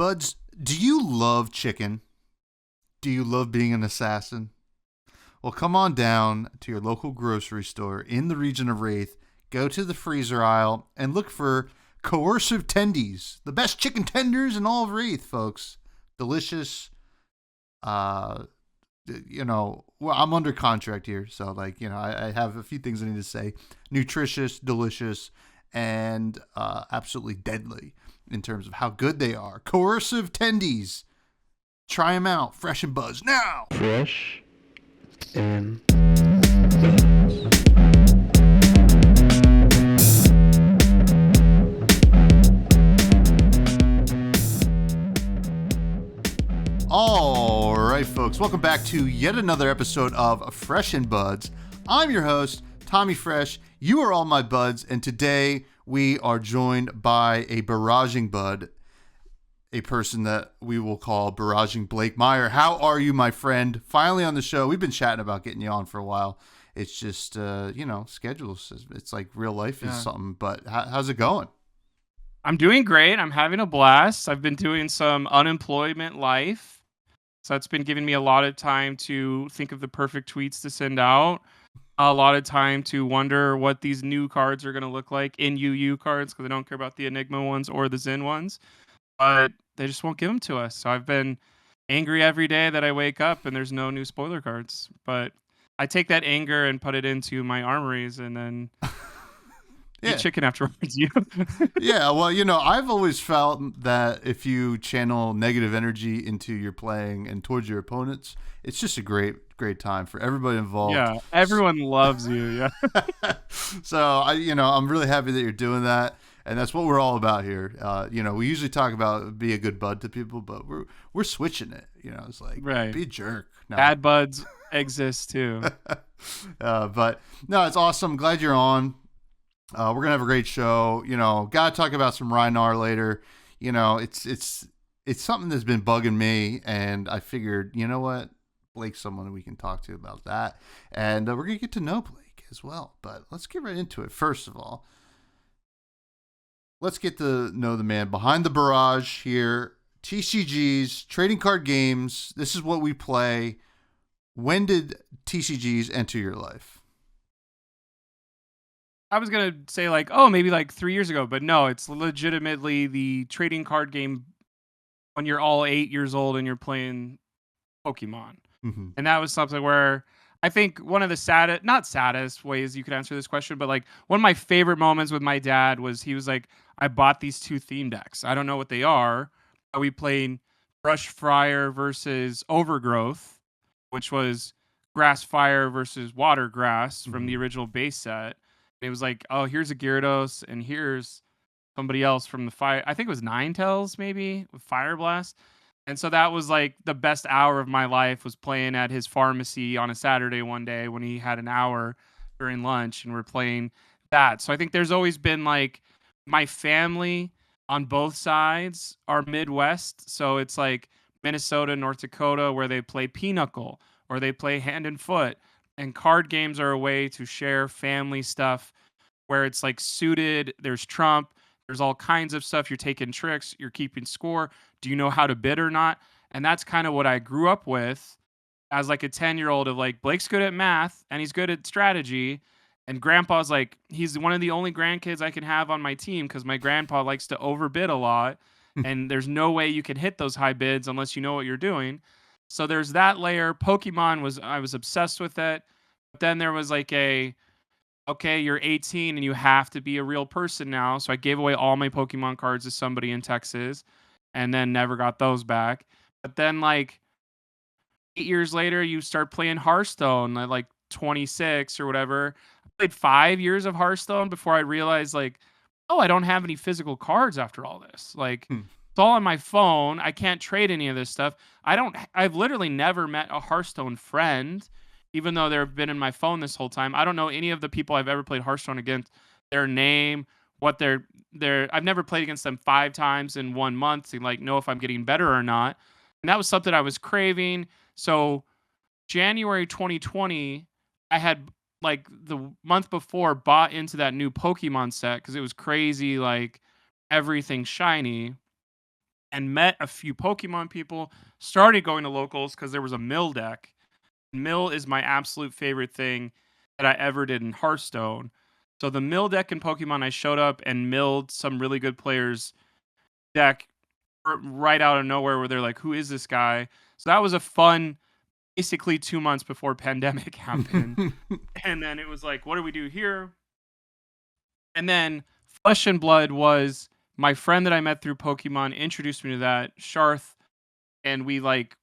Buds, do you love chicken? Do you love being an assassin? Well, come on down to your local grocery store in the region of Wraith, go to the freezer aisle, and look for coercive tendies. The best chicken tenders in all of Wraith, folks. Delicious. Uh, well, I'm under contract here, so I have a few things I need to say. Nutritious, delicious, and absolutely deadly in terms of how good they are. Coercive tendies. Try them out. Fresh and Buzz now. Fresh and All right, folks. Welcome back to yet another episode of Fresh and Buds. I'm your host, Tommy Fresh. You are all my buds, and today we are joined by a barraging bud, a person that we will call Barraging Blake Meier. How are you, my friend? Finally on the show. We've been chatting about getting you on for a while. It's just, schedules. It's like real life is something. But how's it going? I'm doing great. I'm having a blast. I've been doing some unemployment life. So it's been giving me a lot of time to think of the perfect tweets to send out. A lot of time to wonder what these new cards are going to look like in UU cards, because I don't care about the Enigma ones or the Zen ones. But they just won't give them to us. So I've been angry every day that I wake up and there's no new spoiler cards. But I take that anger and put it into my armories and then eat chicken afterwards. Yeah, well, I've always felt that if you channel negative energy into your playing and towards your opponents, it's just a great time for everybody involved. Yeah, everyone loves you. Yeah. So I'm really happy that you're doing that. And that's what we're all about here. We usually talk about be a good bud to people, but we're switching it. It's like, be a jerk. No. Bad buds exist too. But no, it's awesome. Glad you're on. We're gonna have a great show. Gotta talk about some Rhinar later. It's something that's been bugging me, and I figured, you know what, Blake's someone we can talk to about that, and we're gonna get to know Blake as well. But let's get right into it. First of all, let's get to know the man behind the barrage here. TCGs, trading card games. This is what we play. When did TCGs enter your life? I was going to say maybe 3 years ago, but no, it's legitimately the trading card game when you're all 8 years old and you're playing Pokemon. Mm-hmm. And that was something where I think one of the not saddest ways you could answer this question, but one of my favorite moments with my dad was he was like, I bought these 2 theme decks. I don't know what they are. We played Brush Fire versus Overgrowth, which was Grass Fire versus Water Grass from the original base set. And it was like, oh, here's a Gyarados and here's somebody else from the fire. I think it was Ninetales maybe with Fire Blast. And so that was like the best hour of my life, was playing at his pharmacy on a Saturday one day when he had an hour during lunch, and we're playing that. So I think there's always been my family on both sides are Midwest. So it's like Minnesota, North Dakota, where they play Pinochle or they play Hand and Foot. And card games are a way to share family stuff where it's suited. There's Trump. There's all kinds of stuff. You're taking tricks. You're keeping score. Do you know how to bid or not? And that's kind of what I grew up with as a 10-year-old of Blake's good at math and he's good at strategy. And grandpa's he's one of the only grandkids I can have on my team because my grandpa likes to overbid a lot. And there's no way you can hit those high bids unless you know what you're doing. So there's that layer. Pokemon I was obsessed with it. But then there was okay, you're 18 and you have to be a real person now. So I gave away all my Pokemon cards to somebody in Texas and then never got those back. But then 8 years later, you start playing Hearthstone at 26 or whatever. I played 5 years of Hearthstone before I realized I don't have any physical cards after all this. It's all on my phone. I can't trade any of this stuff. I've literally never met a Hearthstone friend, even though they've been in my phone this whole time. I don't know any of the people I've ever played Hearthstone against, their name, what I've never played against them 5 times in 1 month to know if I'm getting better or not. And that was something I was craving. So January 2020, I had the month before bought into that new Pokemon set because it was crazy, everything shiny. and met a few Pokemon people, started going to locals because there was a mill deck. Mill is my absolute favorite thing that I ever did in Hearthstone. So the mill deck in Pokemon, I showed up and milled some really good players' deck right out of nowhere where they're like, who is this guy? So that was a fun, basically 2 months before pandemic happened. And then it was like, what do we do here? And then Flesh and Blood was my friend that I met through Pokemon introduced me to that, Sharth, and we like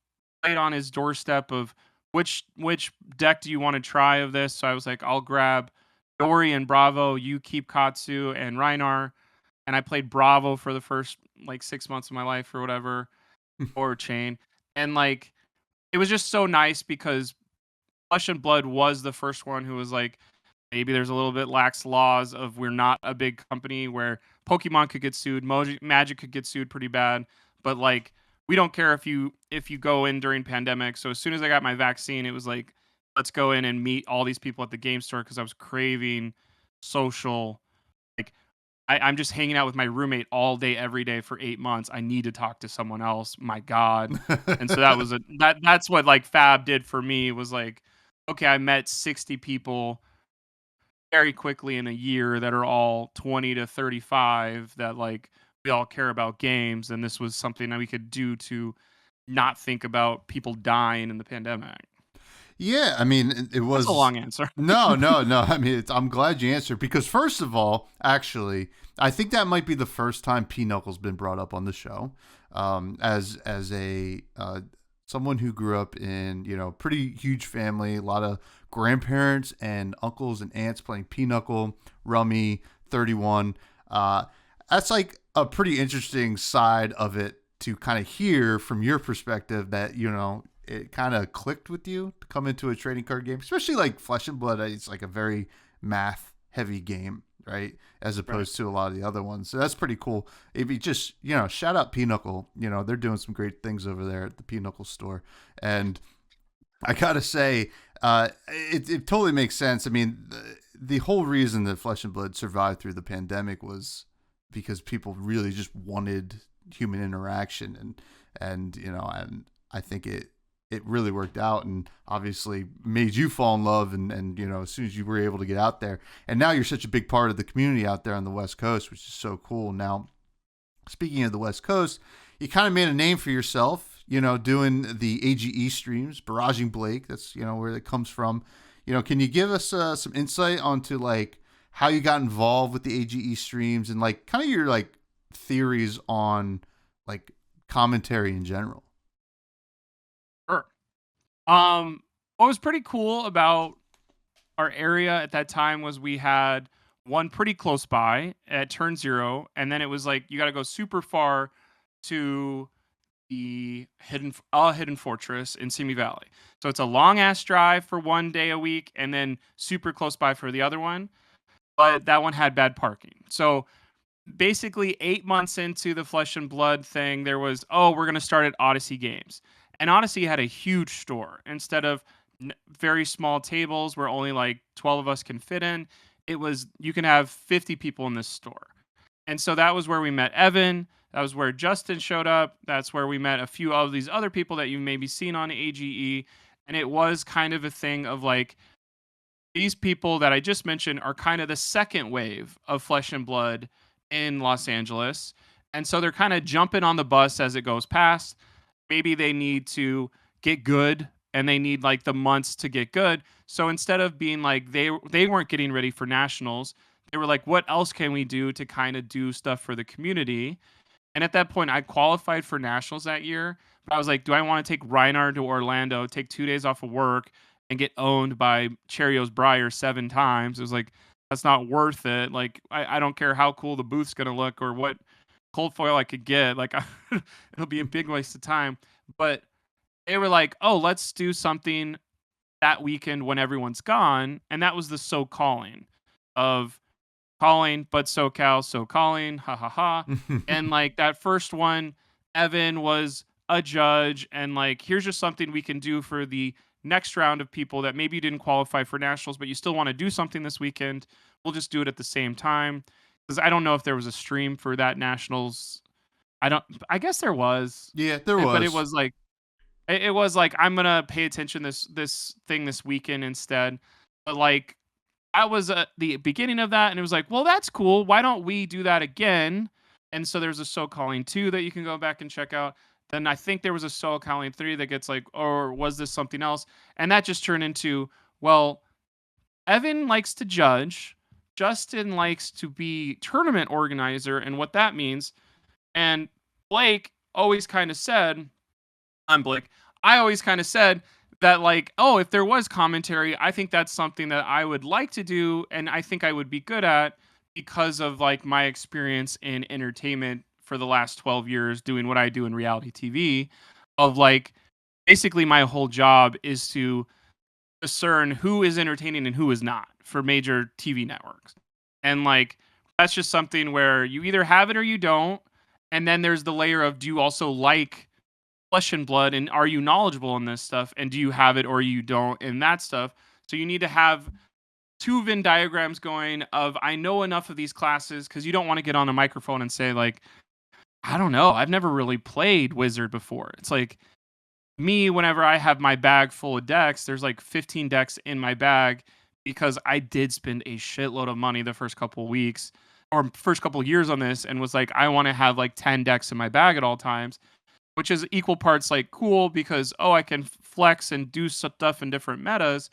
played on his doorstep of which deck do you want to try of this? So I was like, I'll grab Dory and Bravo, you keep Katsu and Rhinar. And I played Bravo for the first like 6 months of my life or whatever, or Chain. And like it was just so nice because Flesh and Blood was the first one who was like, maybe there's a little bit lax laws of we're not a big company where Pokemon could get sued, Magic could get sued pretty bad, but like we don't care if you go in during pandemic. So as soon as I got my vaccine, it was like let's go in and meet all these people at the game store because I was craving social. Like I'm just hanging out with my roommate all day every day for 8 months. I need to talk to someone else. My God. And so that's what like Fab did for me was like, okay, I met 60 people very quickly in a year that are all 20 to 35 that like we all care about games, and this was something that we could do to not think about people dying in the pandemic. Yeah, I mean, it That's a was long answer. no, no, no. I mean, I'm glad you answered because first of all, actually, I think that might be the first time Knuckles been brought up on the show. As a someone who grew up in pretty huge family, a lot of grandparents and uncles and aunts playing Pinochle, Rummy, 31. That's like a pretty interesting side of it to kind of hear from your perspective that it kind of clicked with you to come into a trading card game, especially like Flesh and Blood. It's like a very math heavy game, right? As opposed to a lot of the other ones. So that's pretty cool. If you just, shout out Pinochle, they're doing some great things over there at the Pinochle store. And I gotta say, it totally makes sense. I mean, the whole reason that Flesh and Blood survived through the pandemic was because people really just wanted human interaction, and I think it really worked out and obviously made you fall in love and as soon as you were able to get out there, and now you're such a big part of the community out there on the West Coast, which is so cool. Now, speaking of the West Coast, you kind of made a name for yourself, doing the AGE streams, Barraging Blake. That's, where it comes from. Can you give us some insight onto like how you got involved with the AGE streams and like kind of your like theories on like commentary in general? Sure. What was pretty cool about our area at that time was we had one pretty close by at Turn Zero, and then it was like you got to go super far to the hidden fortress in Simi Valley. So it's a long ass drive for one day a week, and then super close by for the other one. But that one had bad parking. So basically 8 months into the Flesh and Blood thing, there was, we're going to start at Odyssey Games. And Odyssey had a huge store. Instead of very small tables where only like 12 of us can fit in, it was, you can have 50 people in this store. And so that was where we met Evan. That was where Justin showed up. That's where we met a few of these other people that you've maybe seen on AGE. And it was kind of a thing of like, these people that I just mentioned are kind of the second wave of Flesh and Blood in Los Angeles. And so they're kind of jumping on the bus as it goes past. Maybe they need to get good and they need like the months to get good. So instead of being like they weren't getting ready for nationals, they were like, what else can we do to kind of do stuff for the community? And at that point, I qualified for nationals that year. But I was like, do I want to take Rhinar to Orlando, take 2 days off of work, and get owned by Cheerios Breyer 7 times? It was like, that's not worth it. Like, I don't care how cool the booth's going to look or what cold foil I could get. Like, it'll be a big waste of time. But they were like, oh, let's do something that weekend when everyone's gone. And that was the So Calling of calling, but SoCal, so calling, ha ha ha. And like that first one, Evan was a judge. And like, here's just something we can do for the next round of people that maybe you didn't qualify for nationals, but you still want to do something this weekend. We'll just do it at the same time. Because I don't know if there was a stream for that nationals I guess there was. Yeah, there was. But it was like I'm gonna pay attention this thing this weekend instead. But like that was the beginning of that, and it was like, well, that's cool. Why don't we do that again? And so there's a Soul Calling 2 that you can go back and check out. Then I think there was a Soul Calling 3 that gets like, or was this something else? And that just turned into, well, Evan likes to judge, Justin likes to be tournament organizer, and what that means. And Blake always kind of said, I'm Blake. I always kind of said that, like, oh, if there was commentary, I think that's something that I would like to do, and I think I would be good at because of like my experience in entertainment for the last 12 years doing what I do in reality TV. Of like, basically, my whole job is to discern who is entertaining and who is not for major TV networks. And like, that's just something where you either have it or you don't. And then there's the layer of, do you also like flesh and blood, and are you knowledgeable in this stuff, and do you have it or you don't in that stuff? So you need to have two Venn diagrams going of, I know enough of these classes, because you don't want to get on a microphone and say like, I don't know, I've never really played Wizard before. It's like me, whenever I have my bag full of decks, there's like 15 decks in my bag because I did spend a shitload of money the first couple of weeks or first couple of years on this, and was like, I want to have like 10 decks in my bag at all times, which is equal parts like cool because, oh, I can flex and do stuff in different metas,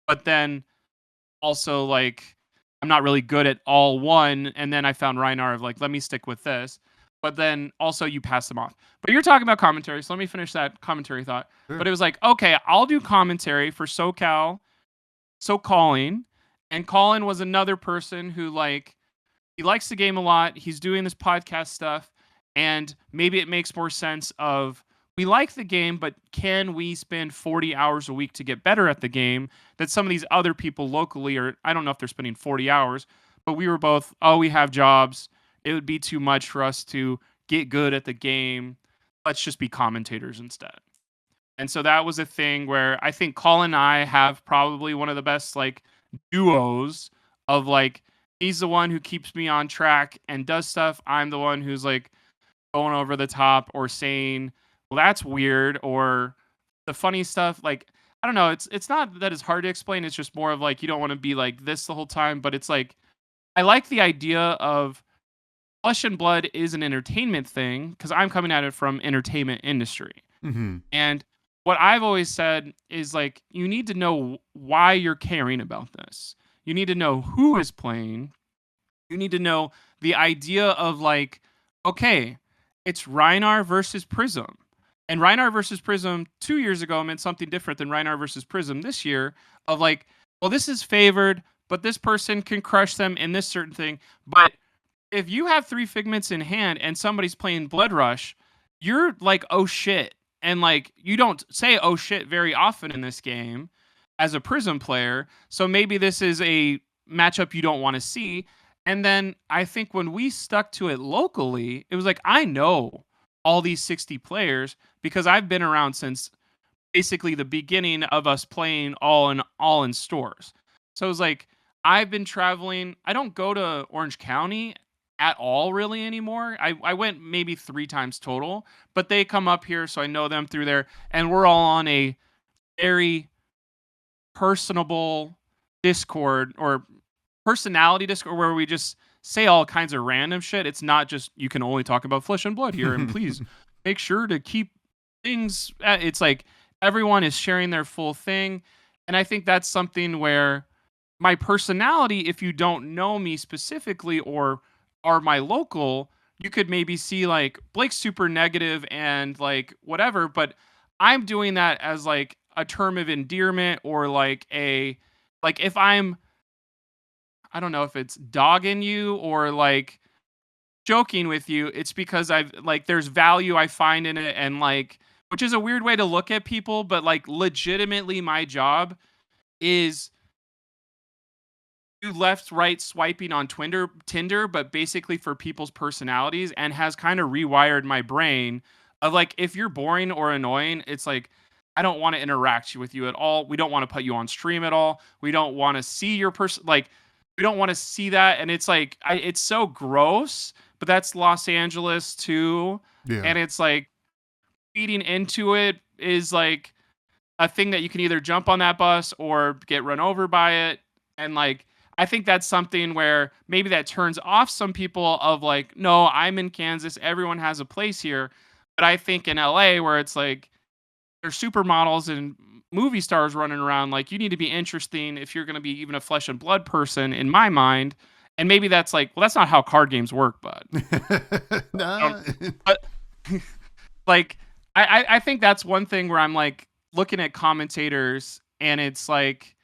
but then also like I'm not really good at all one. And then I found Rhinar of like, let me stick with this. But then also you pass them off. But you're talking about commentary, so let me finish that commentary thought. Sure. But it was like, okay, I'll do commentary for SoCal, Calling. And Colin was another person who like, he likes the game a lot. He's doing this podcast stuff. And maybe it makes more sense of, we like the game, but can we spend 40 hours a week to get better at the game that some of these other people locally are, I don't know if they're spending 40 hours, but we were both, oh, we have jobs. It would be too much for us to get good at the game. Let's just be commentators instead. And so that was a thing where I think Colin and I have probably one of the best like duos of like, he's the one who keeps me on track and does stuff. I'm the one who's like going over the top or saying, well, that's weird, or the funny stuff. Like, I don't know. It's not that it's hard to explain. It's just more of like, you don't want to be like this the whole time. But it's like, I like the idea of flesh and blood is an entertainment thing because I'm coming at it from entertainment industry. Mm-hmm. And what I've always said is like, you need to know why you're caring about this. You need to know who is playing. You need to know the idea of like, okay, it's Rhinar versus Prism. And Rhinar versus Prism 2 years ago meant something different than Rhinar versus Prism this year of like, well, this is favored, but this person can crush them in this certain thing. But if you have 3 Figments in hand and somebody's playing Blood Rush, you're like, oh shit. And like, you don't say oh shit very often in this game as a Prism player. So maybe this is a matchup you don't want to see. And then I think when we stuck to it locally, it was like, I know all these 60 players because I've been around since basically the beginning of us playing all in stores. So it was like, I've been traveling. I don't go to Orange County at all really anymore. I went maybe 3 times total, but they come up here, so I know them through there. And we're all on a very personable Discord or personality Discord where we just say all kinds of random shit. It's not just, you can only talk about flesh and blood here, and please make sure to keep things. It's like everyone is sharing their full thing. And I think that's something where my personality, if you don't know me specifically or are my local, you could maybe see like Blake's super negative and like whatever, but I'm doing that as like a term of endearment or like if I don't know if it's dogging you or like joking with you, it's because I've like, there's value I find in it, and like, which is a weird way to look at people, but like legitimately my job is do left right swiping on Tinder, but basically for people's personalities, and has kind of rewired my brain of like, if you're boring or annoying, it's like, I don't want to interact with you at all. We don't want to put you on stream at all. We don't want to see your person. Like, we don't want to see that. And it's like, it's so gross, but that's Los Angeles too. Yeah. And it's like feeding into it is like a thing that you can either jump on that bus or get run over by it. And like, I think that's something where maybe that turns off some people of like, no, I'm in Kansas. Everyone has a place here. But I think in LA where it's like there's supermodels and movie stars running around, like you need to be interesting if you're going to be even a flesh and blood person in my mind. And maybe that's like, well, that's not how card games work, bud. Nah. But like, I think that's one thing where I'm like looking at commentators and it's like,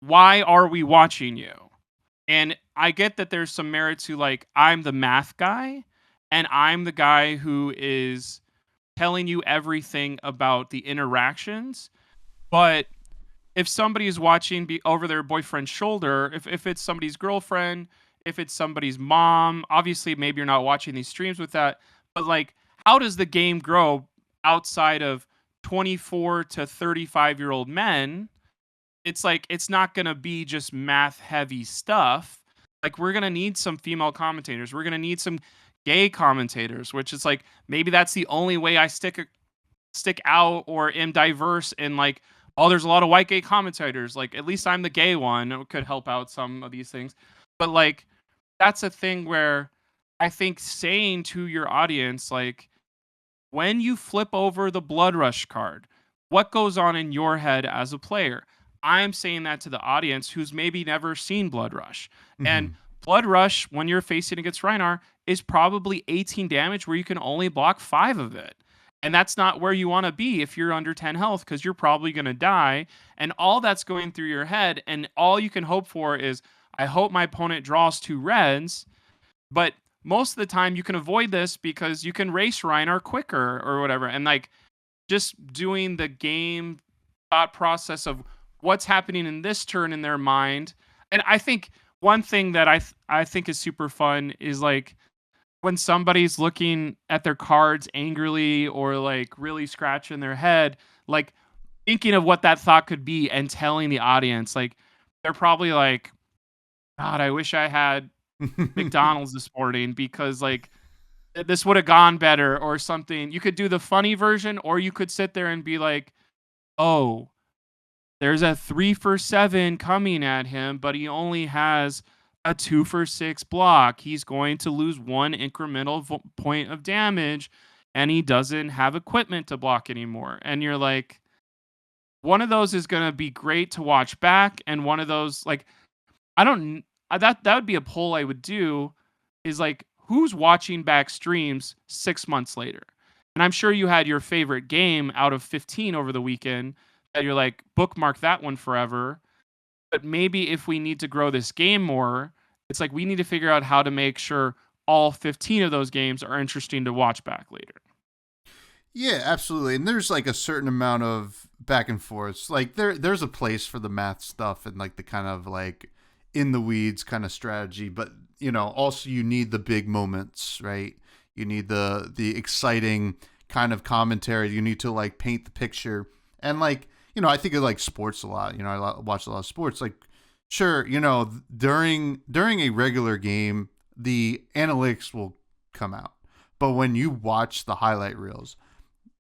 why are we watching you? And I get that there's some merit to like, I'm the math guy and I'm the guy who is telling you everything about the interactions. But if somebody is watching over their boyfriend's shoulder, if it's somebody's girlfriend, if it's somebody's mom, obviously maybe you're not watching these streams with that. But like, how does the game grow outside of 24 to 35-year-old men? It's like, it's not going to be just math heavy stuff. Like we're going to need some female commentators. We're going to need some gay commentators, which is like, maybe that's the only way I stick out or am diverse in like, oh, there's a lot of white gay commentators. Like at least I'm the gay one. It could help out some of these things. But like, that's a thing where I think saying to your audience, like when you flip over the Blood Rush card, what goes on in your head as a player? I'm saying that to the audience who's maybe never seen Blood Rush. Mm-hmm. And Blood Rush, when you're facing against Rhinar, is probably 18 damage where you can only block 5 of it. And that's not where you want to be if you're under 10 health because you're probably going to die. And all that's going through your head and all you can hope for is, I hope my opponent draws 2 reds. But most of the time you can avoid this because you can race Rhinar quicker or whatever. And like just doing the game thought process of what's happening in this turn in their mind. And I think one thing that I think is super fun is like when somebody's looking at their cards angrily or like really scratching their head, like thinking of what that thought could be and telling the audience, like they're probably like, God, I wish I had McDonald's this morning because like this would have gone better or something. You could do the funny version or you could sit there and be like, oh, there's a 3 for 7 coming at him, but he only has a 2 for 6 block. He's going to lose 1 incremental point of damage, and he doesn't have equipment to block anymore. And you're like, one of those is going to be great to watch back, and one of those, like, I don't, that would be a poll I would do, is like, who's watching back streams 6 months later? And I'm sure you had your favorite game out of 15 over the weekend, that you're like, bookmark that one forever. But maybe if we need to grow this game more, it's like we need to figure out how to make sure all 15 of those games are interesting to watch back later. Yeah, absolutely. And there's like a certain amount of back and forth. Like there's a place for the math stuff and like the kind of like in the weeds kind of strategy, but you know, also you need the big moments, right? You need the exciting kind of commentary. You need to like paint the picture. And like, you know, I think of like sports a lot. You know, I watch a lot of sports. Like, sure, you know, during a regular game, the analytics will come out. But when you watch the highlight reels,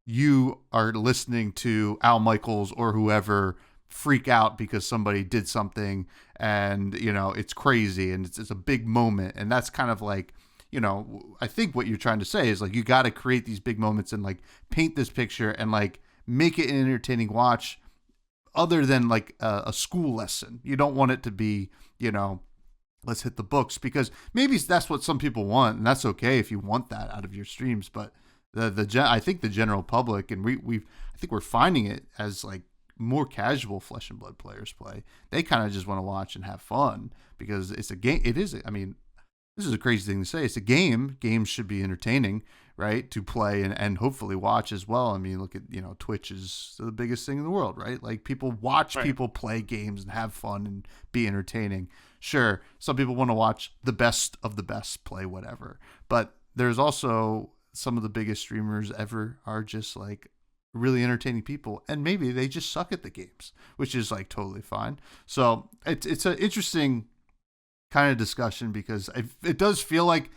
you are listening to Al Michaels or whoever freak out because somebody did something and, you know, it's crazy and it's a big moment. And that's kind of like, you know, I think what you're trying to say is like, you got to create these big moments and like paint this picture and like make it an entertaining watch other than like a school lesson. You don't want it to be, you know, let's hit the books, because maybe that's what some people want, and that's okay if you want that out of your streams. But I think the general public, and I think we're finding it as like more casual Flesh and Blood players play. They kind of just want to watch and have fun because it's a game. It is. I mean, this is a crazy thing to say. It's a game. Games should be entertaining, right? To play and hopefully watch as well. I mean, look at, you know, Twitch is the biggest thing in the world, right? Like people watch people play games and have fun and be entertaining. Sure, some people want to watch the best of the best play whatever, but there's also some of the biggest streamers ever are just like really entertaining people, and maybe they just suck at the games, which is like totally fine. So it's an interesting kind of discussion because it does feel like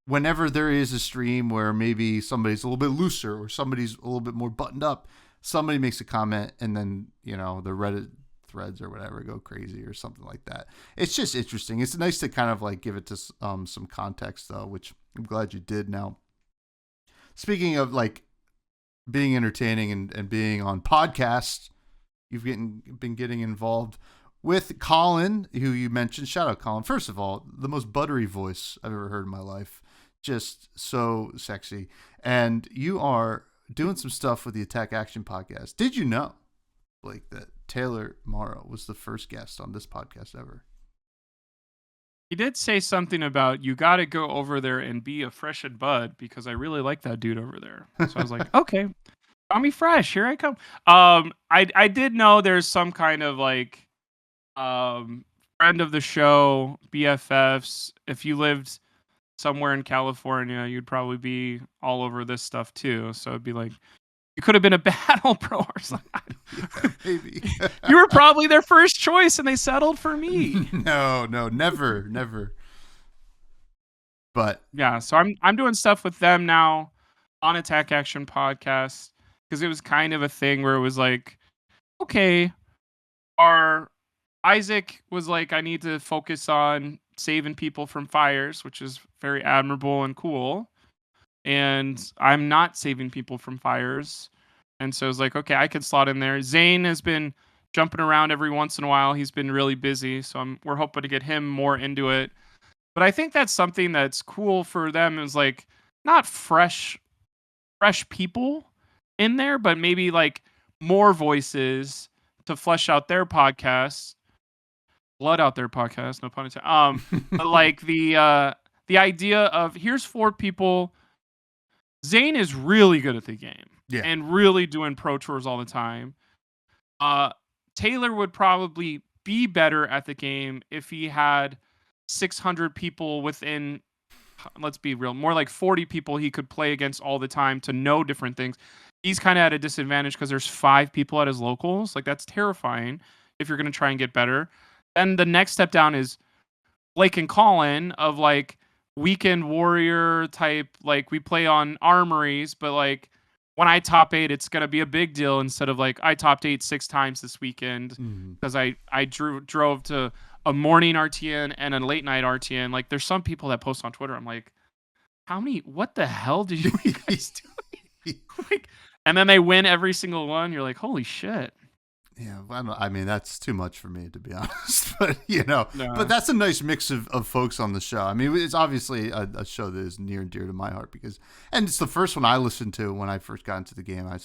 whenever there is a stream where maybe somebody's a little bit looser or somebody's a little bit more buttoned up, somebody makes a comment and then, the Reddit threads or whatever go crazy or something like that. It's just interesting. It's nice to kind of like give it to some context though, which I'm glad you did. Now, speaking of like being entertaining and being on podcasts, you've been getting involved with Colin, who you mentioned. Shout out, Colin. First of all, the most buttery voice I've ever heard in my life. Just so sexy. And you are doing some stuff with the Attack Action podcast. Did you know, Blake, that Taylor Morrow was the first guest on this podcast ever? He did say something about you got to go over there and be a fresh and bud because I really like that dude over there. So I was like, okay, call me fresh. Here I come. I did know there's some kind of like friend of the show, BFFs. If you lived somewhere in California, you'd probably be all over this stuff too. So it'd be like, you could have been a battle pro or something. Maybe. You were probably their first choice and they settled for me. No, never. But yeah, so I'm doing stuff with them now on Attack Action Podcast because it was kind of a thing where it was like, okay, Isaac was like, I need to focus on saving people from fires, which is very admirable and cool. And I'm not saving people from fires. And so it's like, okay, I could slot in there. Zane has been jumping around every once in a while. He's been really busy. So we're hoping to get him more into it. But I think that's something that's cool for them is like not fresh people in there, but maybe like more voices to flesh out their podcasts. Blood out their podcast, no pun intended. But like the idea of here's 4 people. Zane is really good at the game and really doing pro tours all the time. Taylor would probably be better at the game if he had 600 people within, let's be real, more like 40 people he could play against all the time to know different things. He's kind of at a disadvantage because there's 5 people at his locals. Like that's terrifying if you're going to try and get better. Then the next step down is Blake and Colin of like weekend warrior type, like we play on armories, but like when I top 8, it's gonna be a big deal instead of like I topped 8 6 times this weekend because I drove to a morning RTN and a late night RTN. Like there's some people that post on Twitter. I'm like, what the hell did you guys do? Like, and then they win every single one. You're like, holy shit. Yeah, I mean, that's too much for me, to be honest. But, but that's a nice mix of folks on the show. I mean, it's obviously a show that is near and dear to my heart and it's the first one I listened to when I first got into the game. I,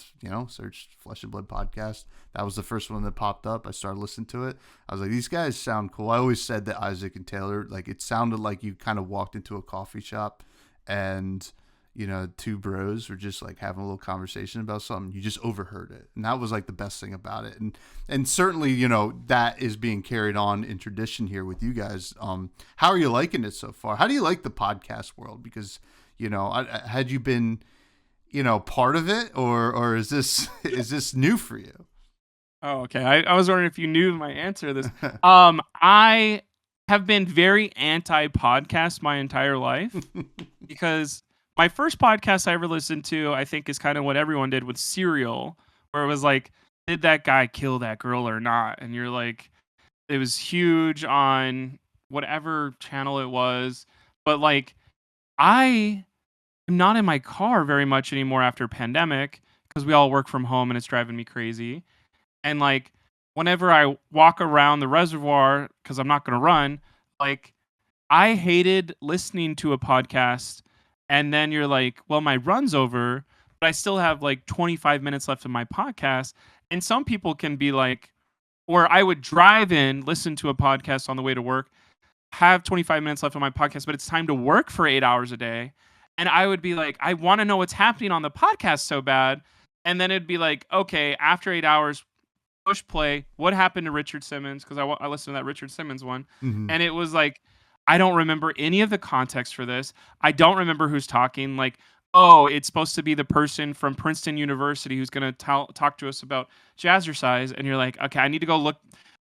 searched Flesh and Blood podcast. That was the first one that popped up. I started listening to it. I was like, these guys sound cool. I always said that Isaac and Taylor, like, it sounded like you kind of walked into a coffee shop and 2 bros were just like having a little conversation about something. You just overheard it. And that was like the best thing about it. And certainly, that is being carried on in tradition here with you guys. How are you liking it so far? How do you like the podcast world? Because, had you been, part of it or is this new for you? Oh, okay. I was wondering if you knew my answer to this. I have been very anti-podcast my entire life because my first podcast I ever listened to, I think, is kind of what everyone did with Serial, where it was like, did that guy kill that girl or not? And you're like, it was huge on whatever channel it was. But like, I am not in my car very much anymore after pandemic because we all work from home and it's driving me crazy. And like, whenever I walk around the reservoir, because I'm not going to run, like, I hated listening to a podcast. And then you're like, well, my run's over, but I still have like 25 minutes left of my podcast. And some people can be like, or I would drive in, listen to a podcast on the way to work, have 25 minutes left of my podcast, but it's time to work for 8 hours a day. And I would be like, I want to know what's happening on the podcast so bad. And then it'd be like, okay, after 8 hours, push play. What happened to Richard Simmons? Because I listened to that Richard Simmons one. Mm-hmm. And it was like, I don't remember any of the context for this. I don't remember who's talking. Like, oh, it's supposed to be the person from Princeton University who's going to talk to us about jazzercise. And you're like, okay, I need to go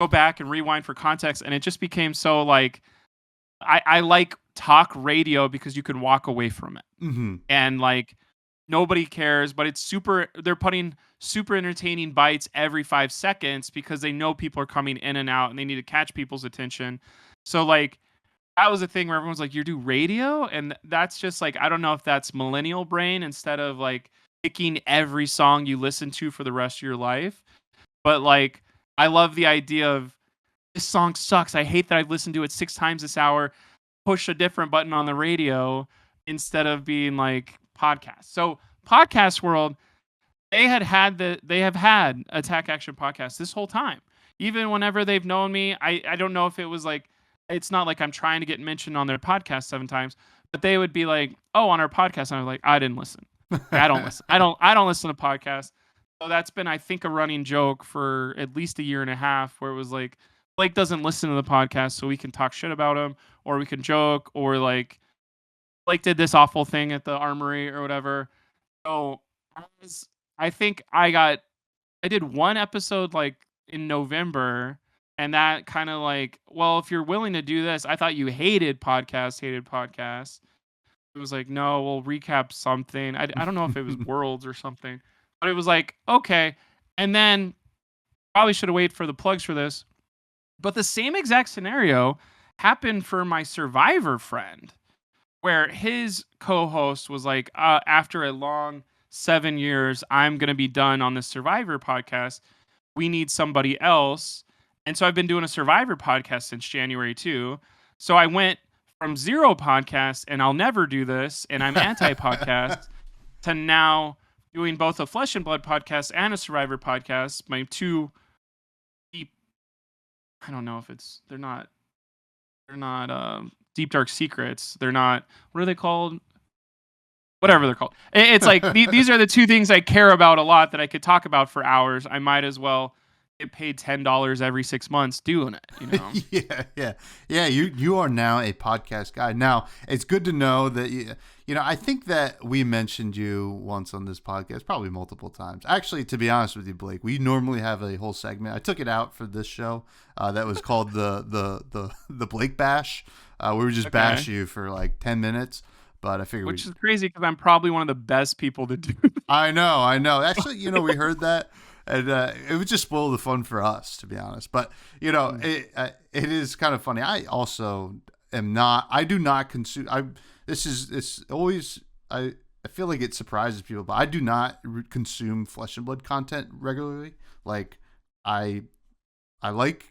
back and rewind for context. And it just became so like, I like talk radio because you can walk away from it. Mm-hmm. And like nobody cares, but they're putting super entertaining bites every 5 seconds because they know people are coming in and out and they need to catch people's attention. So like that was a thing where everyone's like, you do radio? And that's just like, I don't know if that's millennial brain instead of like picking every song you listen to for the rest of your life. But like, I love the idea of this song sucks. I hate that I've listened to it 6 times this hour. Push a different button on the radio instead of being like podcast. So podcast world, they have had Attack Action Podcast this whole time. Even whenever they've known me, I don't know if it was like, it's not like I'm trying to get mentioned on their podcast 7 times, but they would be like, oh, on our podcast. And I'm like, I didn't listen. I don't listen. I don't listen to podcasts. So that's been, I think, a running joke for at least a year and a half where it was like, Blake doesn't listen to the podcast, so we can talk shit about him or we can joke or like Blake did this awful thing at the armory or whatever. So I think I did one episode like in November, and that kind of like, well, if you're willing to do this, I thought you hated podcasts. It was like, no, we'll recap something. I don't know if it was Worlds or something, but it was like, okay. And then probably should have waited for the plugs for this, but the same exact scenario happened for my Survivor friend, where his co-host was like, after a long 7 years, I'm going to be done on the Survivor podcast. We need somebody else. And so I've been doing a Survivor podcast since January too. So I went from 0 podcasts and I'll never do this, and I'm anti-podcast, to now doing both a Flesh and Blood podcast and a Survivor podcast. My two deep, I don't know if they're not Deep Dark Secrets. They're not, what are they called? Whatever they're called. It's like, these are the two things I care about a lot that I could talk about for hours. I might as well get paid $10 every 6 months doing it, you know? Yeah. You are now a podcast guy. Now, it's good to know that, you know, I think that we mentioned you once on this podcast, probably multiple times. Actually, to be honest with you, Blake, we normally have a whole segment. I took it out for this show that was called the Blake Bash. We would just bash you for like 10 minutes. But I figured, which is crazy because I'm probably one of the best people to do that. I know. Actually, you know, we heard that, and it would just spoil the fun for us, to be honest. But you know, it is kind of funny. I also am not. I do not consume. It's always. I feel like it surprises people, but I do not consume Flesh and Blood content regularly. Like I like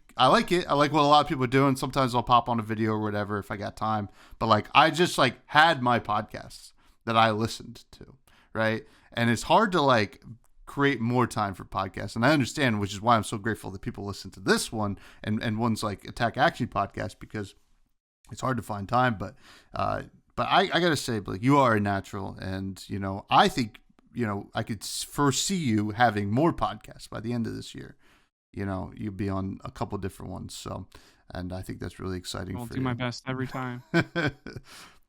it. I like what a lot of people are doing. Sometimes I'll pop on a video or whatever if I got time. But like I just like had my podcasts that I listened to, right? And it's hard to like create more time for podcasts. And I understand, which is why I'm so grateful that people listen to this one and ones like Attack Action Podcast, because it's hard to find time. But I gotta say, Blake, you are a natural, and you know, I think, you know, I could foresee you having more podcasts by the end of this year. You know, you'll be on a couple different ones. So, and I think that's really exciting. I'll for do you. my best every time.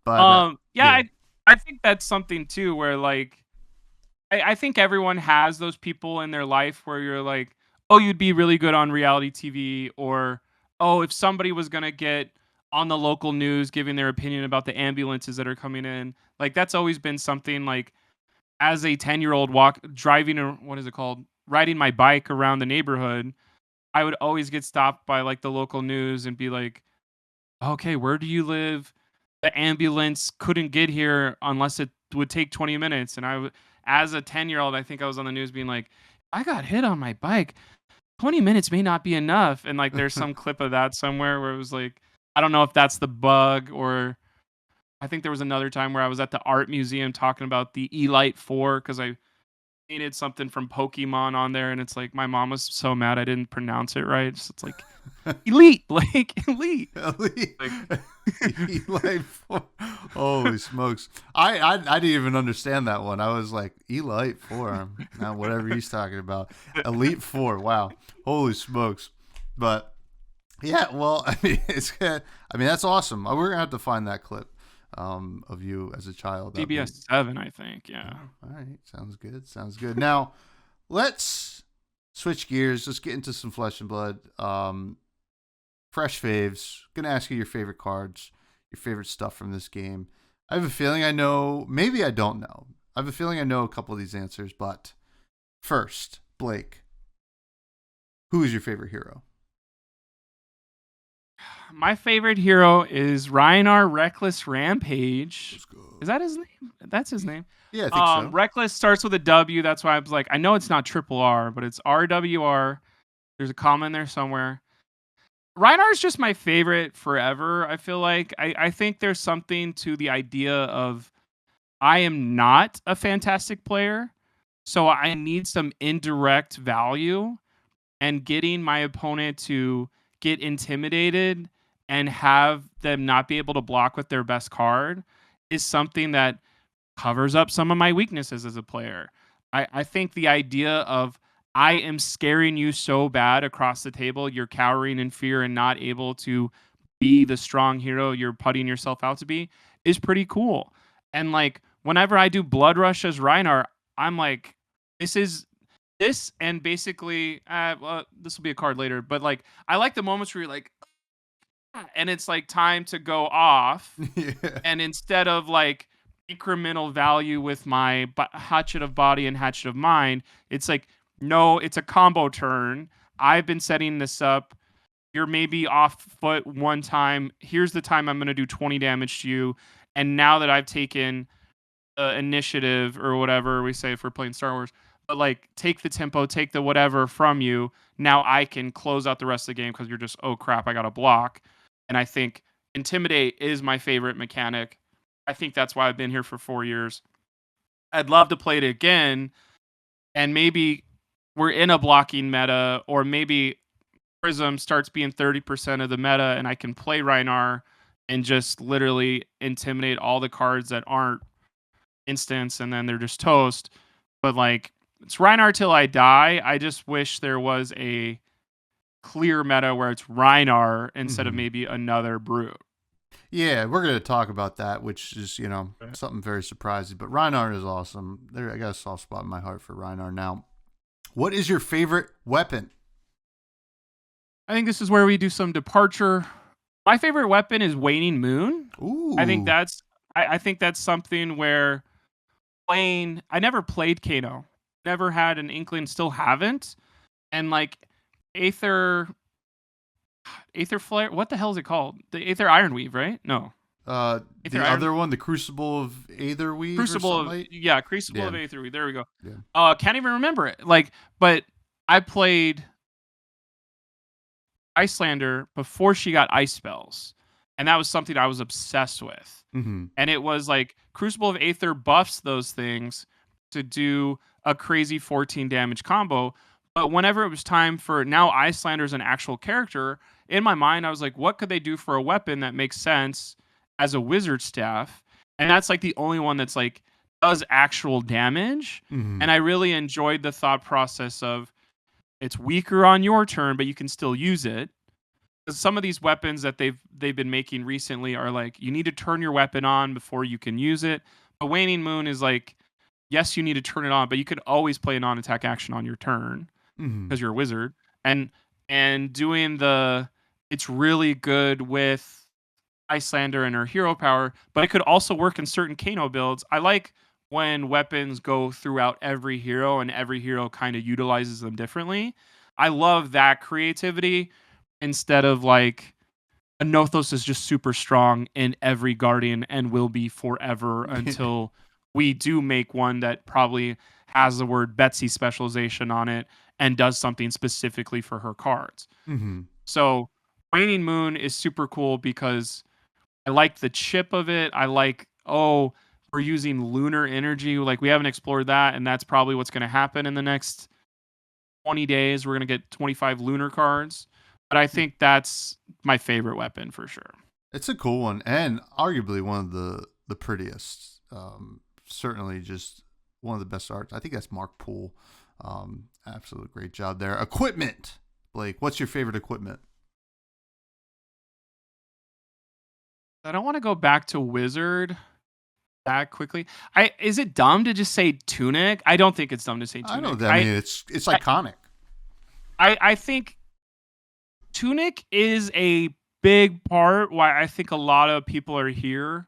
But yeah. I think that's something too, where like, I think everyone has those people in their life where you're like, oh, you'd be really good on reality TV, or, oh, if somebody was going to get on the local news giving their opinion about the ambulances that are coming in, like that's always been something like, as a 10-year-old riding my bike around the neighborhood, I would always get stopped by like the local news and be like, okay, where do you live? The ambulance couldn't get here unless it would take 20 minutes. And as a 10-year-old, I think I was on the news being like, I got hit on my bike. 20 minutes may not be enough. And like, there's some clip of that somewhere where it was like, I don't know if that's the bug, or I think there was another time where I was at the art museum talking about the Elite 4 because I painted something from Pokemon on there, and it's like my mom was so mad I didn't pronounce it right. So it's like Elite, Blake, Elite. Like, Elite 4. Holy smokes! I didn't even understand that one. I was like, Elite 4, whatever he's talking about. Elite 4. Wow, holy smokes! But yeah, well, I mean, that's awesome. We're gonna have to find that clip of you as a child. PBS 7, I think. Yeah. All right. Sounds good. Now, let's switch gears. Let's get into some Flesh and Blood. Fresh faves. Gonna ask you your favorite cards. your favorite stuff from this game. I have a feeling I know, maybe I don't know. I have a feeling I know a couple of these answers, but first, Blake, who is your favorite hero? My favorite hero is Rhinar Reckless Rampage. Is that his name? That's his name. Yeah, I think so. Reckless starts with a W. That's why I was like, I know it's not triple R, but it's RWR. There's a comma in there somewhere. Rhinar is just my favorite forever. I feel like I think there's something to the idea of I am not a fantastic player, so I need some indirect value, and getting my opponent to get intimidated and have them not be able to block with their best card is something that covers up some of my weaknesses as a player. I think the idea of I am scaring you so bad across the table, you're cowering in fear and not able to be the strong hero you're putting yourself out to be is pretty cool. And like whenever I do Blood Rush as Rhinar, I'm like, this and basically, well, this will be a card later, but like I like the moments where you're like, and it's like time to go off, Yeah. and instead of like incremental value with my Hatchet of Body and Hatchet of Mind, it's like, no, it's a combo turn. I've been setting this up. You're maybe off foot one time. Here's the time I'm going to do 20 damage to you. And now that I've taken initiative or whatever we say if we're playing Star Wars, but like take the tempo, take the whatever from you. Now I can close out the rest of the game because you're just, oh crap, I got to block. And I think Intimidate is my favorite mechanic. I think that's why I've been here for 4 years. I'd love to play it again. And maybe we're in a blocking meta, or maybe Prism starts being 30% of the meta and I can play Rhinar and just literally intimidate all the cards that aren't instants and then they're just toast. But like, it's Rhinar till I die. I just wish there was a clear meta where it's Rhinar instead of maybe another brute. Yeah, we're going to talk about that, which is, something very surprising. But Rhinar is awesome. I got a soft spot in my heart for Rhinar. Now, what is your favorite weapon? I think this is where we do some departure. My favorite weapon is Waning Moon. Ooh. I think that's something where I never played Kano. Never had an inkling, still haven't. And like Aether Flare, what the hell is it called? The Aether Ironweave, right? No. The other one, the Crucible of Aetherweave. Crucible of Yeah. Aetherweave. There we go. Yeah. Can't even remember it. Like, but I played Icelander before she got ice spells, and that was something I was obsessed with. Mm-hmm. And it was like Crucible of Aether buffs those things to do a crazy 14 damage combo. But whenever it was time for now, Icelander's an actual character. In my mind, I was like, what could they do for a weapon that makes sense as a wizard staff? And that's like the only one that's like does actual damage. Mm-hmm. And I really enjoyed the thought process of it's weaker on your turn, but you can still use it. Some of these weapons that they've been making recently are like you need to turn your weapon on before you can use it. But Waning Moon is like, yes, you need to turn it on, but you could always play a non-attack action on your turn because you're a wizard. And doing it's really good with Icelander and her hero power, but it could also work in certain Kano builds. I like when weapons go throughout every hero and every hero kind of utilizes them differently. I love that creativity instead of like a Nothos is just super strong in every Guardian and will be forever until we do make one that probably has the word Betsy specialization on it and does something specifically for her cards. Mm-hmm. So Waning Moon is super cool because I like the chip of it. I like, we're using lunar energy. Like we haven't explored that, and that's probably what's going to happen in the next 20 days. We're going to get 25 lunar cards. But I think that's my favorite weapon for sure. It's a cool one, and arguably one of the prettiest. Certainly just one of the best arts. I think that's Mark Poole. Absolute great job there. Equipment. Blake, what's your favorite equipment? I don't want to go back to Wizard that quickly. Is it dumb to just say Tunic? I don't think it's dumb to say Tunic. I know that. I mean, it's iconic. I think Tunic is a big part why I think a lot of people are here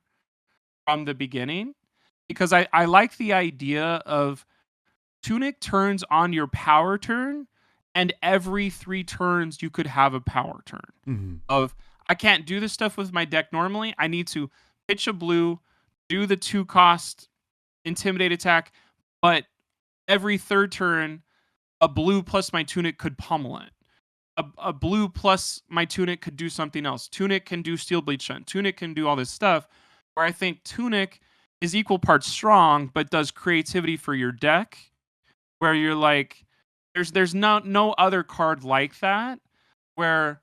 from the beginning, because I like the idea of Tunic turns on your power turn, and every 3 turns you could have a power turn. Mm-hmm. Of, I can't do this stuff with my deck normally. I need to pitch a blue, do the 2-cost intimidate attack, but every 3rd turn, a blue plus my Tunic could pummel it. A blue plus my Tunic could do something else. Tunic can do Steel Bleach Shunt. Tunic can do all this stuff, where I think Tunic is equal parts strong, but does creativity for your deck, where you're like, there's no other card like that, where,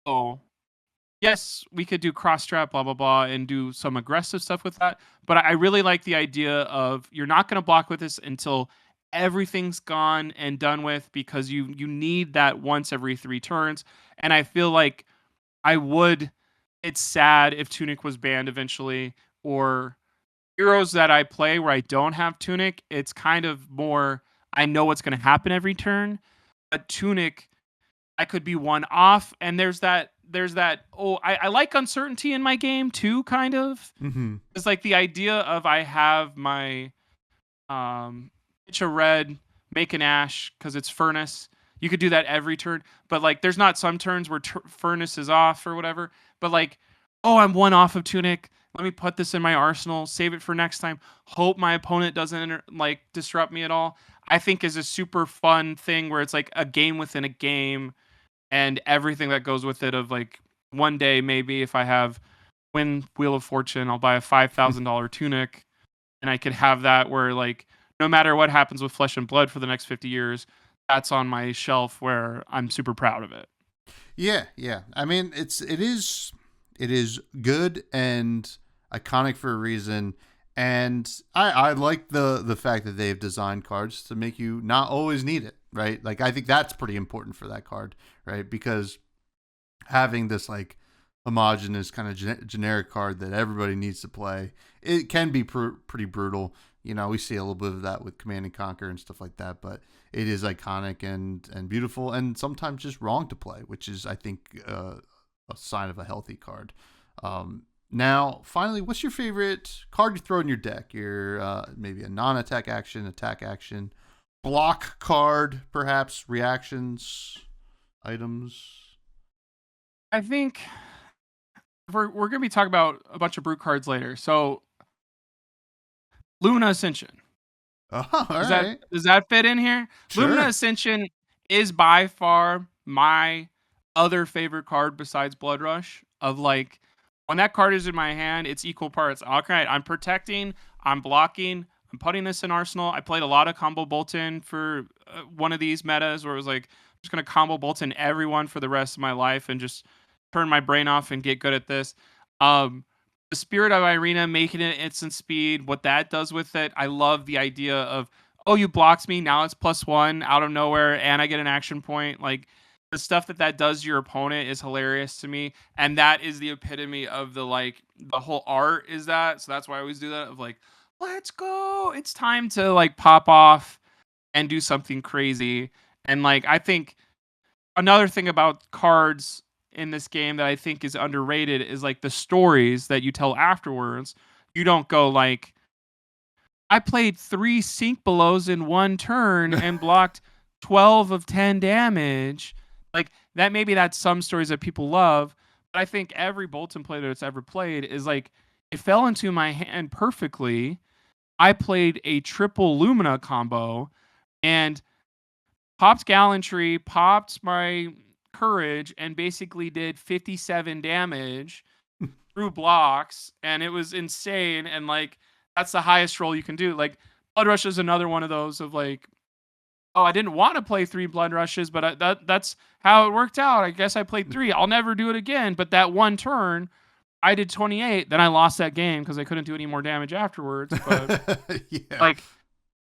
oh, yes, we could do cross trap, blah, blah, blah, and do some aggressive stuff with that. But I really like the idea of, you're not going to block with this until everything's gone and done with, because you need that once every 3 turns. And I feel like it's sad if Tunic was banned eventually, or heroes that I play where I don't have Tunic, it's kind of more, I know what's going to happen every turn. But Tunic, I could be one off, and there's that, I like uncertainty in my game too, kind of. Mm-hmm. It's like the idea of, I have my pitch a red, make an ash, because it's Furnace. You could do that every turn, but like, there's not some turns where Furnace is off or whatever. But like, oh, I'm one off of Tunic. Let me put this in my arsenal, save it for next time. Hope my opponent doesn't disrupt me at all. I think is a super fun thing, where it's like a game within a game, and everything that goes with it. Of like, one day maybe if I win Wheel of Fortune, I'll buy a $5,000 Tunic, and I could have that where, like, no matter what happens with Flesh and Blood for the next 50 years, that's on my shelf where I'm super proud of it. Yeah. I mean, it is good and iconic for a reason. And I like the fact that they've designed cards to make you not always need it, right? Like, I think that's pretty important for that card, right? Because having this like homogenous kind of generic card that everybody needs to play, it can be pretty brutal. You know, we see a little bit of that with Command and Conquer and stuff like that, but it is iconic and beautiful, and sometimes just wrong to play, which is, I think, a sign of a healthy card. Now, finally, what's your favorite card you throw in your deck? Your maybe a non-attack action, attack action, block card, perhaps, reactions, items? I think we're going to be talking about a bunch of brute cards later. So, Lumina Ascension. Oh, all right. Does that fit in here? Sure. Lumina Ascension is by far my other favorite card besides Blood Rush. Of like, when that card is in my hand, it's equal parts. Okay, I'm protecting, I'm blocking, I'm putting this in Arsenal. I played a lot of Combo Bolton for one of these metas where it was like, I'm just going to Combo Bolton everyone for the rest of my life and just turn my brain off and get good at this. The Spirit of Irina, making it instant speed, what that does with it, I love the idea of, oh, you blocked me, now it's +1 out of nowhere, and I get an action point. Like, the stuff that does to your opponent is hilarious to me, and that is the epitome of the whole art is that. So that's why I always do that, of like, let's go, it's time to like pop off and do something crazy. And like, I think another thing about cards in this game that I think is underrated is like the stories that you tell afterwards. You don't go like, I played 3 Sink Belows in 1 turn and blocked 12 of 10 damage. Like, that, maybe that's some stories that people love, but I think every Bolton player that's ever played is like, it fell into my hand perfectly. I played a triple Lumina combo and popped Gallantry, popped my Courage, and basically did 57 damage through blocks, and it was insane. And like, that's the highest roll you can do. Like, Blood Rush is another one of those of like, oh, I didn't want to play 3 Blood Rushes, but that's how it worked out. I guess I played 3. I'll never do it again. But that one turn, I did 28. Then I lost that game because I couldn't do any more damage afterwards. But Yeah.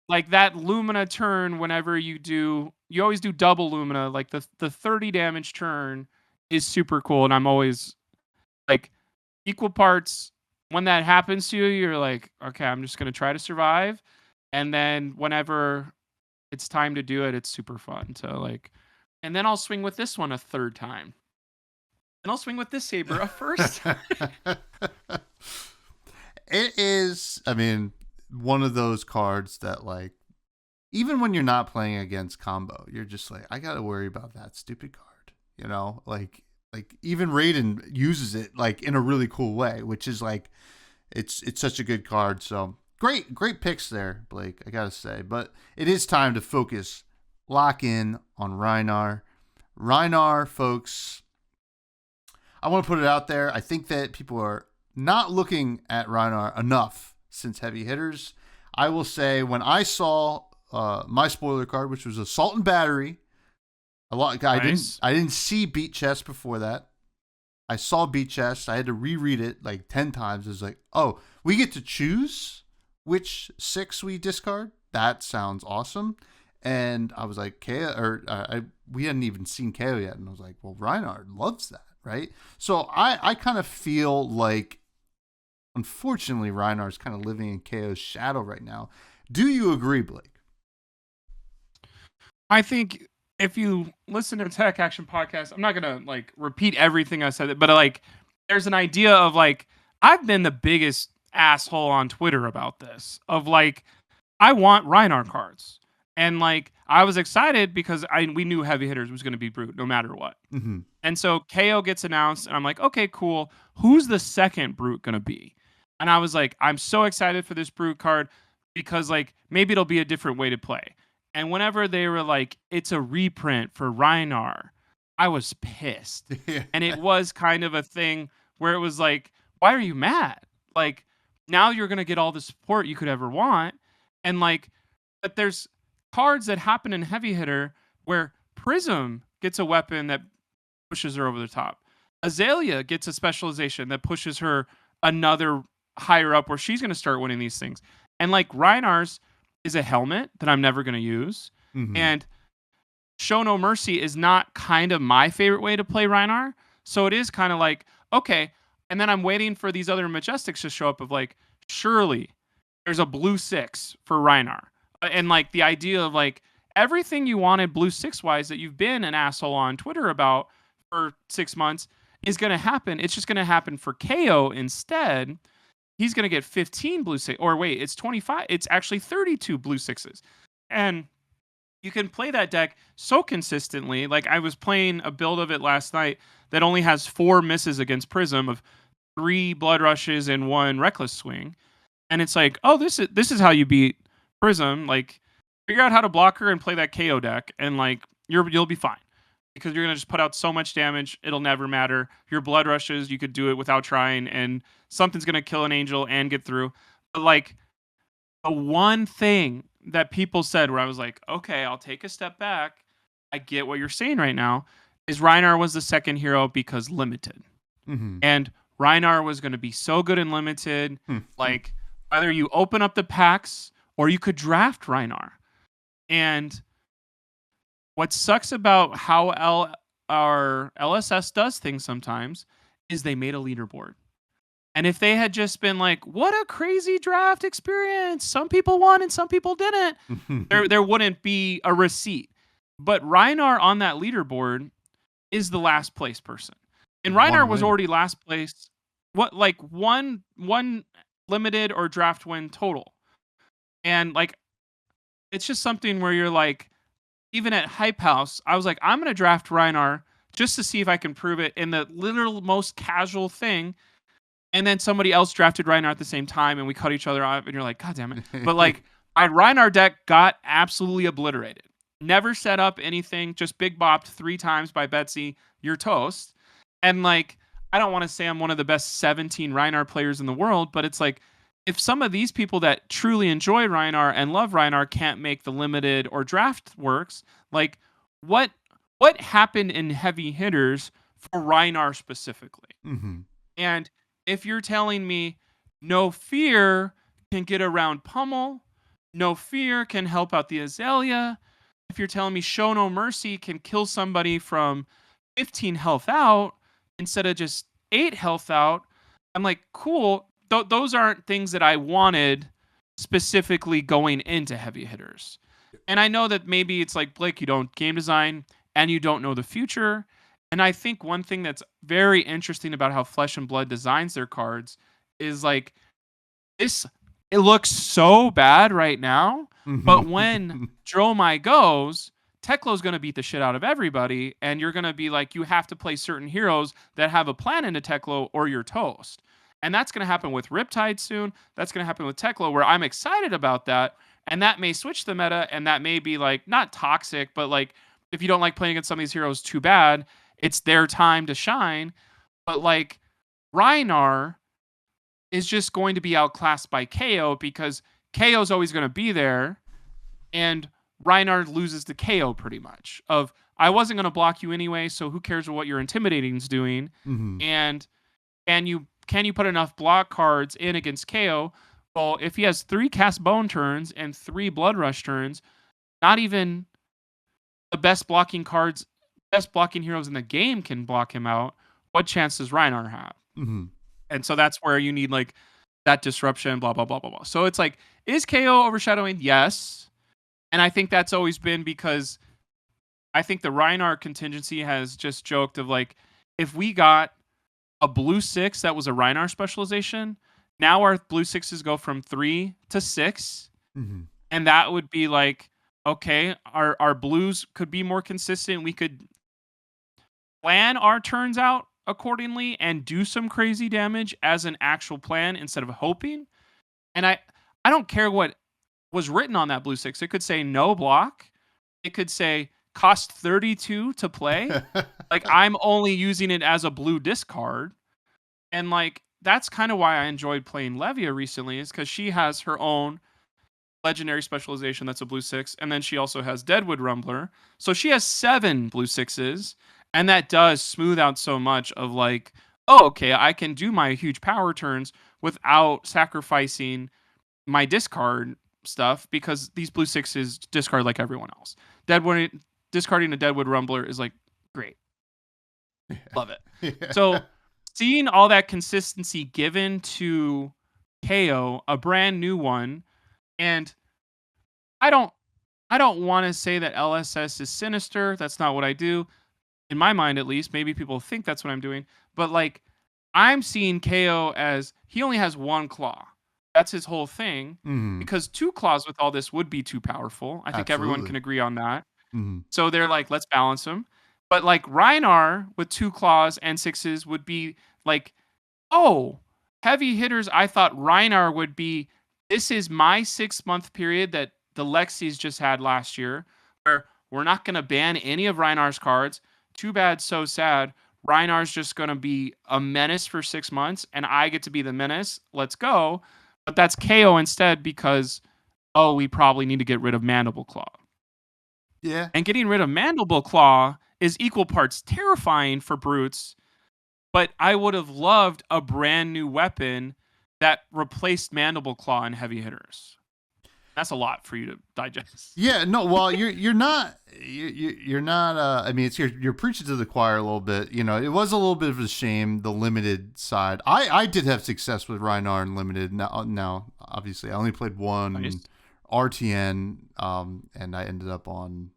like that Lumina turn, whenever you always do double Lumina. Like the 30 damage turn is super cool, and I'm always like, equal parts. When that happens to you, you're like, okay, I'm just gonna try to survive, and then whenever it's time to do it, it's super fun to like. And then I'll swing with this one a third time. And I'll swing with this saber up first. It is, I mean, one of those cards that, like, even when you're not playing against combo, you're just like, I got to worry about that stupid card. You know, like even Raiden uses it like in a really cool way, which is like, it's such a good card. So great picks there, Blake, I got to say. But it is time to focus, lock in on Rhinar. Rhinar, folks, I want to put it out there. I think that people are not looking at Rhinar enough since heavy hitters. I will say, when I saw my spoiler card, which was Assault and Battery, Nice. I didn't see Beat Chest before that. I saw Beat Chest. I had to reread it like 10 times. It was like, oh, we get to choose which 6 we discard? That sounds awesome. And I was like, we hadn't even seen KO yet. And I was like, well, Rhinar loves that, right? So I kind of feel like, unfortunately, Rhinar's kind of living in KO's shadow right now. Do you agree, Blake? I think if you listen to Tech Action Podcast, I'm not gonna like repeat everything I said, but like there's an idea of like I've been the biggest asshole on Twitter about this. Of like I want Rhinar cards. And like I was excited because we knew heavy hitters was gonna be Brute no matter what. Mm-hmm. And so KO gets announced, and I'm like, okay, cool. Who's the second Brute gonna be? And I was like, I'm so excited for this Brute card because like maybe it'll be a different way to play. And whenever they were like, it's a reprint for Rhinar, I was pissed. And it was kind of a thing where it was like, why are you mad? Like, now you're going to get all the support you could ever want. And like, but there's cards that happen in Heavy Hitter where Prism gets a weapon that pushes her over the top. Azalea gets a specialization that pushes her another higher up where she's going to start winning these things. And like Rhinar's is a helmet that I'm never going to use. Mm-hmm. And Show No Mercy is not kind of my favorite way to play Rhinar. So it is kind of like, okay. And then I'm waiting for these other Majestics to show up of like, surely there's a blue 6 for Rhinar. And like the idea of like everything you wanted blue 6 wise that you've been an asshole on Twitter about for 6 months is going to happen. It's just going to happen for KO instead. He's going to get 15 blue 6. Or wait, it's 25. It's actually 32 blue 6s. And you can play that deck so consistently. Like I was playing a build of it last night that only has 4 misses against Prism of 3 Blood Rushes and 1 Reckless Swing. And it's like, oh, this is how you beat Prism. Like figure out how to block her and play that KO deck. And like you'll be fine. Because you're going to just put out so much damage, it'll never matter. Your Blood Rushes, you could do it without trying, and something's going to kill an Angel and get through. But, like, the one thing that people said where I was like, okay, I'll take a step back. I get what you're saying right now, is Rhinar was the second hero because limited. Mm-hmm. And Rhinar was going to be so good in limited, like, either you open up the packs or you could draft Rhinar. And what sucks about how our LSS does things sometimes is they made a leaderboard. And if they had just been like, what a crazy draft experience. Some people won and some people didn't. there wouldn't be a receipt. But Rhinar on that leaderboard is the last place person. And Rhinar was already last place. What, like one limited or draft win total. And like, it's just something where you're like, even at Hype House, I was like, I'm going to draft Rhinar just to see if I can prove it in the literal most casual thing. And then somebody else drafted Rhinar at the same time, and we cut each other off, and you're like, God damn it. But like, our Rhinar deck got absolutely obliterated. Never set up anything, just big bopped 3 times by Betsy. You're toast. And like, I don't want to say I'm one of the best 17 Rhinar players in the world, but it's like, if some of these people that truly enjoy Rhinar and love Rhinar can't make the limited or draft works, like what happened in heavy hitters for Rhinar specifically? Mm-hmm. And if you're telling me No Fear can get around Pummel, No Fear can help out the Azalea, if you're telling me Show No Mercy can kill somebody from 15 health out instead of just 8 health out, I'm like, cool. Those aren't things that I wanted specifically going into heavy hitters. And I know that maybe it's like, Blake, you don't game design and you don't know the future. And I think one thing that's very interesting about how Flesh and Blood designs their cards is like this. It looks so bad right now, but when Dromai goes, Teklo's going to beat the shit out of everybody, and you're going to be like, you have to play certain heroes that have a plan into Teklo or you're toast. And that's going to happen with Riptide soon. That's going to happen with Teklo, where I'm excited about that. And that may switch the meta, and that may be like, not toxic, but like, if you don't like playing against some of these heroes, too bad. It's their time to shine. But like, Rhinar is just going to be outclassed by KO because KO is always going to be there, and Rhinar loses to KO pretty much. Of I wasn't going to block you anyway, so who cares what your intimidating is doing? And can you put enough block cards in against KO? Well, if he has 3 cast bone turns and 3 blood rush turns, not even the best blocking heroes in the game can block him out. What chance does Rhinar have? And so that's where you need like that disruption, blah, blah, blah, blah, blah. So it's like, is KO overshadowing? Yes. And I think that's always been because I think the Rhinar contingency has just joked of like, if we got a blue 6 that was a Rhinar specialization, now our blue 6s go from 3 to 6. And that would be like, okay, our blues could be more consistent. We could plan our turns out accordingly and do some crazy damage as an actual plan instead of hoping. And I don't care what was written on that blue 6. It could say no block. It could say cost 32 to play. Like, I'm only using it as a blue discard. And like, that's kind of why I enjoyed playing Levia recently, is because she has her own legendary specialization that's a blue 6, and then she also has Deadwood Rumbler. So she has 7 blue 6s. And that does smooth out so much of like, oh, okay, I can do my huge power turns without sacrificing my discard stuff because these blue 6s discard like everyone else. Discarding a Deadwood Rumbler is like, great. Love it. So seeing all that consistency given to KO, a brand new one, and I don't want to say that LSS is sinister. That's not what I do. In my mind, at least, maybe people think that's what I'm doing. But like, I'm seeing KO as he only has 1 claw. That's his whole thing. Because 2 claws with all this would be too powerful. I think everyone can agree on that. So they're like, let's balance them. But like Rhinar with 2 claws and 6s would be like, oh, heavy hitters. I thought Rhinar would be, this is my 6-month period that the Lexis just had last year, where we're not going to ban any of Rhinar's cards. Too bad, so sad. Rhinar's just going to be a menace for 6 months, and I get to be the menace. Let's go. But that's KO instead because, oh, we probably need to get rid of Mandible Claw. Yeah. And getting rid of Mandible Claw is equal parts terrifying for brutes, but I would have loved a brand new weapon that replaced Mandible Claw in heavy hitters. That's a lot for you to digest. Yeah, no, well, you're not. I mean, you're preaching to the choir a little bit. You know, it was a little bit of a shame, the limited side. I did have success with Rhinar in limited. Now, obviously, I only played one RTN, and I ended up on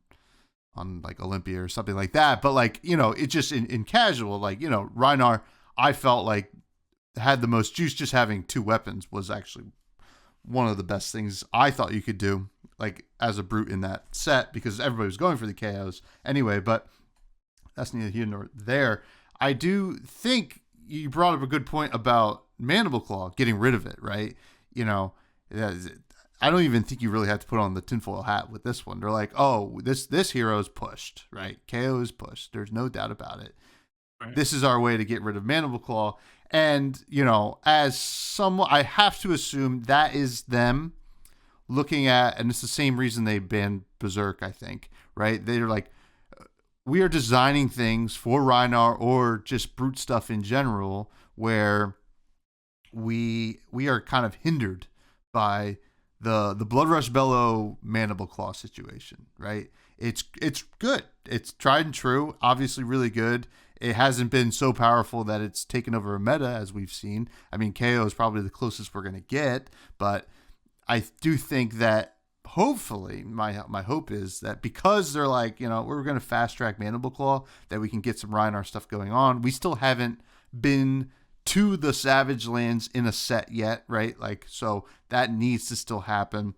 like Olympia or something like that. But like, you know, it just in casual, like, you know, Rhinar, I felt like had the most juice. Just having 2 weapons was actually one of the best things I thought you could do, like as a brute in that set, because everybody was going for the KOs anyway. But that's neither here nor there. I do think you brought up a good point about Mandible Claw, getting rid of it, right? You know, I don't even think you really have to put on the tinfoil hat with this one. They're like, oh, this hero is pushed, right? KO is pushed. There's no doubt about it. Right. This is our way to get rid of Mandible Claw. And, you know, as someone, I have to assume that is them looking at, and it's the same reason they banned Berserk, I think, right? They're like, we are designing things for Rhinar or just brute stuff in general where we are kind of hindered by the Blood Rush Bellow Mandible Claw situation, right? It's good. It's tried and true, obviously really good. It hasn't been so powerful that it's taken over a meta, as we've seen. I mean, KO is probably the closest we're going to get, but I do think that hopefully my hope is that because they're like, we're going to fast track Mandible Claw, that we can get some Rhinar stuff going on. We still haven't been to the Savage Lands in a set yet, right? Like, so that needs to still happen.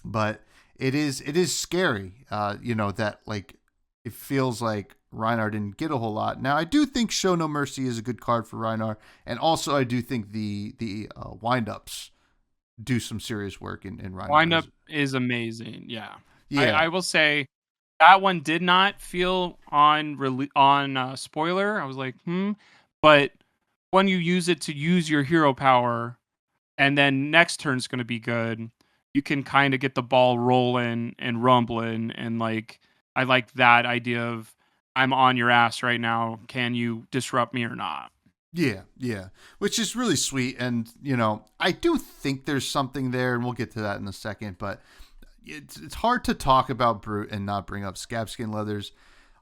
But it is scary, that like it feels like Rhinar didn't get a whole lot. Now I do think Show No Mercy is a good card for Rhinar, and also I do think the wind-ups do some serious work in Rhinar. Windup is amazing. Yeah. Yeah. I will say that one did not feel on spoiler. I was like, but when you use it to use your hero power, and then next turn's going to be good, you can kind of get the ball rolling and rumbling, and like I like that idea of I'm on your ass right now. Can you disrupt me or not? Yeah, which is really sweet. And, I do think there's something there, and we'll get to that in a second, but it's hard to talk about Brute and not bring up Scabskin Leathers.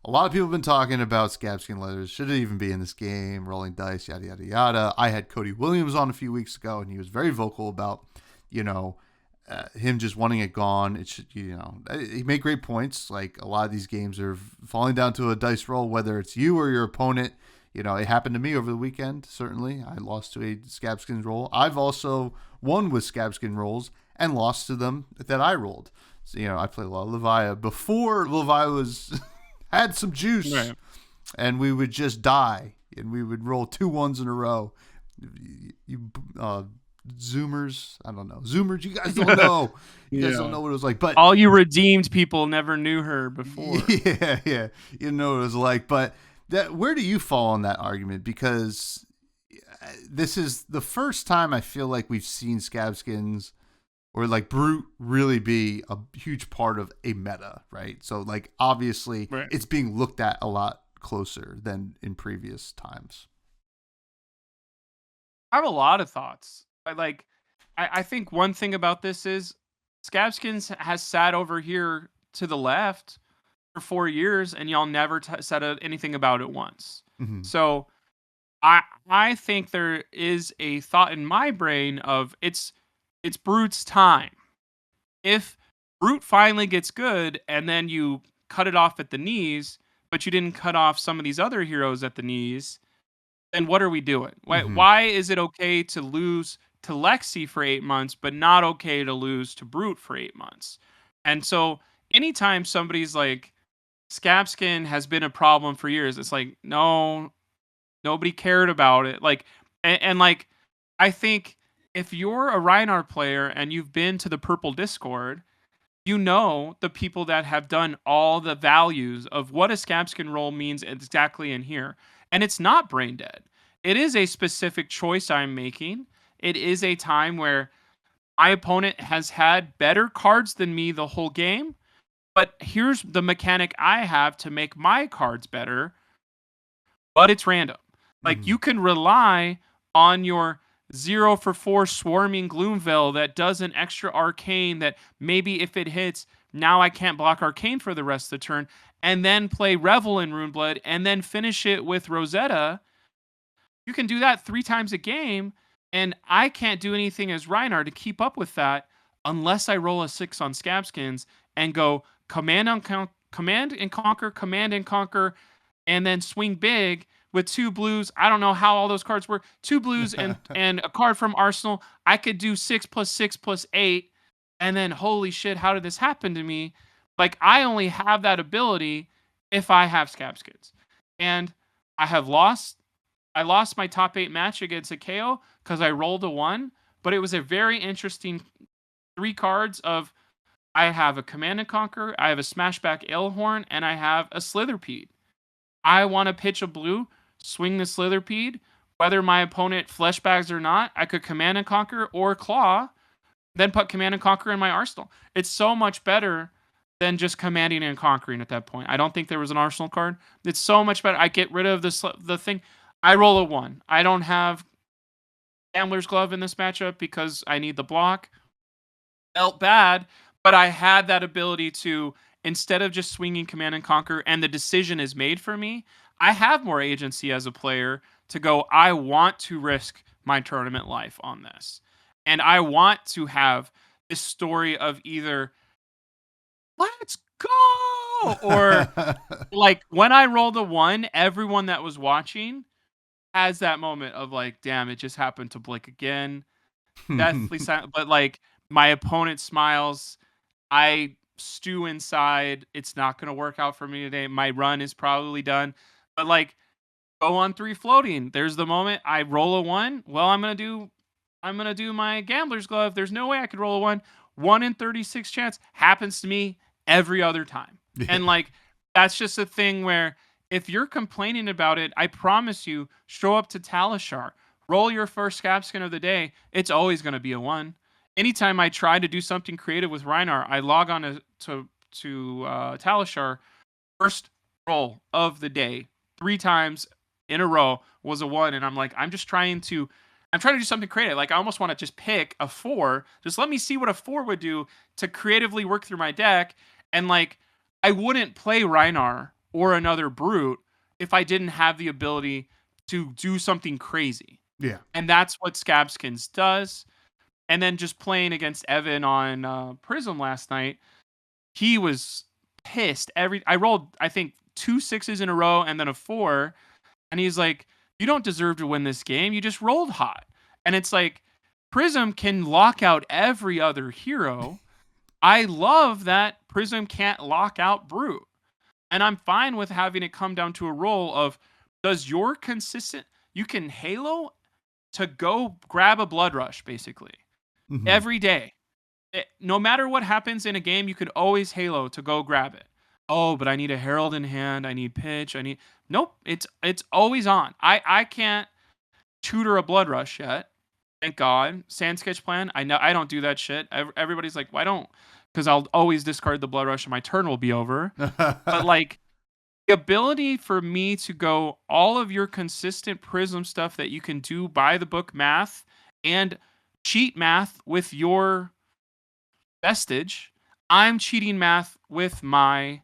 A lot of people have been talking about Scabskin Leathers. Should it even be in this game? Rolling dice, yada, yada, yada. I had Cody Williams on a few weeks ago, and he was very vocal about, him just wanting it gone. It should, he made great points. Like, a lot of these games are falling down to a dice roll, whether it's you or your opponent. It happened to me over the weekend, certainly. I lost to a Scabskin roll. I've also won with Scabskin rolls and lost to them that I rolled. So, I played a lot of Levia before Levia had some juice. Right. And we would just die, and we would roll 2 1s in a row. You Zoomers, I don't know. Zoomers, you guys don't know. You guys don't know what it was like. But all you redeemed people never knew her before. Yeah. You know what it was like. But where do you fall on that argument? Because this is the first time I feel like we've seen Scabskins or like Brute really be a huge part of a meta, right? So like obviously It's being looked at a lot closer than in previous times. I have a lot of thoughts. I think one thing about this is Scabskins has sat over here to the left for 4 years, and y'all never said anything about it once. Mm-hmm. So I think there is a thought in my brain of it's Brute's time. If Brute finally gets good, and then you cut it off at the knees, but you didn't cut off some of these other heroes at the knees, then what are we doing? Why is it okay to lose to Lexi for 8 months, but not okay to lose to Brute for 8 months? And so anytime somebody's like, Scabskin has been a problem for years, it's like, no, nobody cared about it. Like, and like, I think if you're a Rhinar player and you've been to the Purple Discord, you know the people that have done all the values of what a Scabskin roll means exactly in here. And it's not brain dead. It is a specific choice I'm making. It is a time where my opponent has had better cards than me the whole game, but here's the mechanic I have to make my cards better, but it's random. Like, you can rely on your 0 for 4 Swarming Gloomveil that does an extra arcane that maybe if it hits, now I can't block arcane for the rest of the turn, and then play Revel in Runeblood, and then finish it with Rosetta. You can do that 3 times a game, and I can't do anything as Rhinar to keep up with that unless I roll a 6 on Scabskins and go command and conquer, and then swing big with 2 blues. I don't know how all those cards work. 2 blues and a card from Arsenal. I could do 6 + 6 + 8, and then holy shit, how did this happen to me? Like, I only have that ability if I have Scabskins. And I lost my top 8 match against a KO because I rolled a 1, but it was a very interesting 3 cards of I have a Command and Conquer, I have a Smashback Alehorn, and I have a Slitherpede. I want to pitch a blue, swing the Slitherpede, whether my opponent fleshbags or not. I could Command and Conquer or Claw, then put Command and Conquer in my arsenal. It's so much better than just commanding and conquering at that point. I don't think there was an arsenal card. It's so much better. I get rid of the thing. I roll a 1. I don't have Gambler's Glove in this matchup because I need the block. Felt bad, but I had that ability to, instead of just swinging Command and Conquer and the decision is made for me, I have more agency as a player to go, I want to risk my tournament life on this. And I want to have this story of either let's go or like when I rolled a 1, everyone that was watching has that moment of like, damn, it just happened to Blake again. Deathly silent, but like my opponent smiles. I stew inside. It's not going to work out for me today. My run is probably done. But like go on 3 floating. There's the moment I roll a 1. Well, I'm going to do my gambler's glove. There's no way I could roll a 1. 1 in 36 chance happens to me every other time. Yeah. And like that's just a thing where if you're complaining about it, I promise you, show up to Talishar, roll your first Scabskin of the day. It's always going to be a 1. Anytime I try to do something creative with Rhinar, I log on to Talishar. First roll of the day, 3 times in a row was a 1, and I'm like, I'm trying to do something creative. Like I almost want to just pick a 4. Just let me see what a 4 would do to creatively work through my deck. And like, I wouldn't play Rhinar or another Brute if I didn't have the ability to do something crazy. Yeah. And that's what Scabskins does. And then just playing against Evan on Prism last night, he was pissed. I rolled, I think, 2 6s in a row and then a 4. And he's like, you don't deserve to win this game. You just rolled hot. And it's like, Prism can lock out every other hero. I love that Prism can't lock out Brute. And I'm fine with having it come down to a roll of, does your consistent, you can Halo to go grab a Blood Rush, basically. Mhm. Every day. No matter what happens in a game, you could always Halo to go grab it. Oh, but I need a Herald in hand. I need pitch. Nope. It's always on. I can't tutor a Blood Rush yet. Thank God. Sand Sketch Plan. I know I don't do that shit. Everybody's like, why don't? Because I'll always discard the Blood Rush and my turn will be over. But like the ability for me to go all of your consistent Prism stuff that you can do by the book math and cheat math with your Vestige, I'm cheating math with my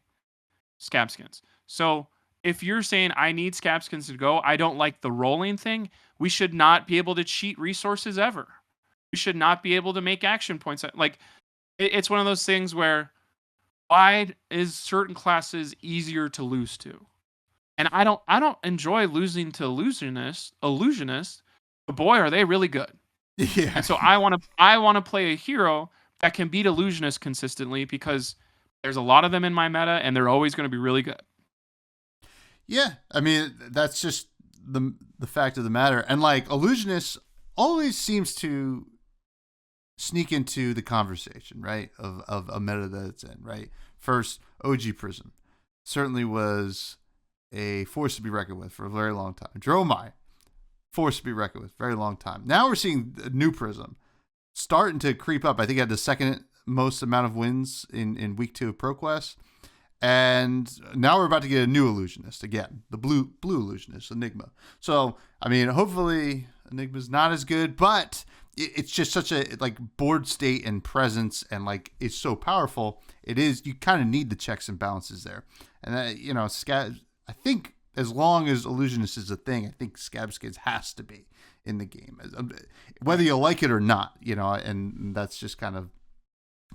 Scabskins. So if you're saying I need Scabskins to go, I don't like the rolling thing, we should not be able to cheat resources ever. We should not be able to make action points. Like, it's one of those things where why is certain classes easier to lose to? And I don't enjoy losing to illusionists. But boy, are they really good. Yeah. And so I want to play a hero that can beat illusionists consistently because there's a lot of them in my meta and they're always going to be really good. Yeah, I mean that's just the fact of the matter, and like illusionist always seems to sneak into the conversation, right? Of a meta that it's in, right? First, OG Prism certainly was a force to be reckoned with for a very long time. Dromai, force to be reckoned with, very long time. Now we're seeing a new Prism starting to creep up. I think it had the second most amount of wins in week 2 of ProQuest. And now we're about to get a new illusionist again, the blue illusionist, Enigma. So, I mean, hopefully Enigma's not as good, but it's just such a like board state and presence, and like it's so powerful. It is, you kind of need the checks and balances there. And I think as long as illusionist is a thing, I think Scabskins has to be in the game, whether you like it or not, and that's just kind of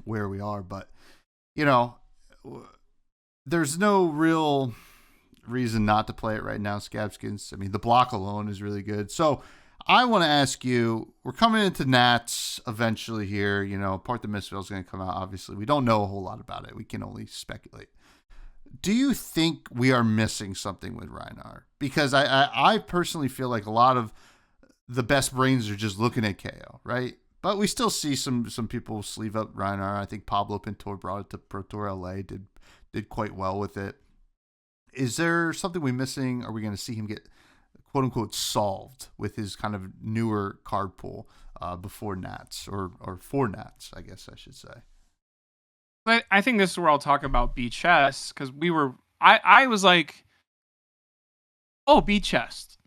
where we are. But there's no real reason not to play it right now, Scabskins. I mean, the block alone is really good. So I want to ask you, we're coming into Nats eventually here. Part the Mistville is going to come out, obviously. We don't know a whole lot about it. We can only speculate. Do you think we are missing something with Rhinar? Because I personally feel like a lot of the best brains are just looking at KO, right? But we still see some people sleeve up Rhinar. I think Pablo Pintor brought it to Pro Tour LA, did quite well with it. Is there something we're missing? Are we going to see him get quote unquote solved with his kind of newer card pool before Nats or for Nats, I guess I should say? But I think this is where I'll talk about B chess, because I was like, oh, B chest.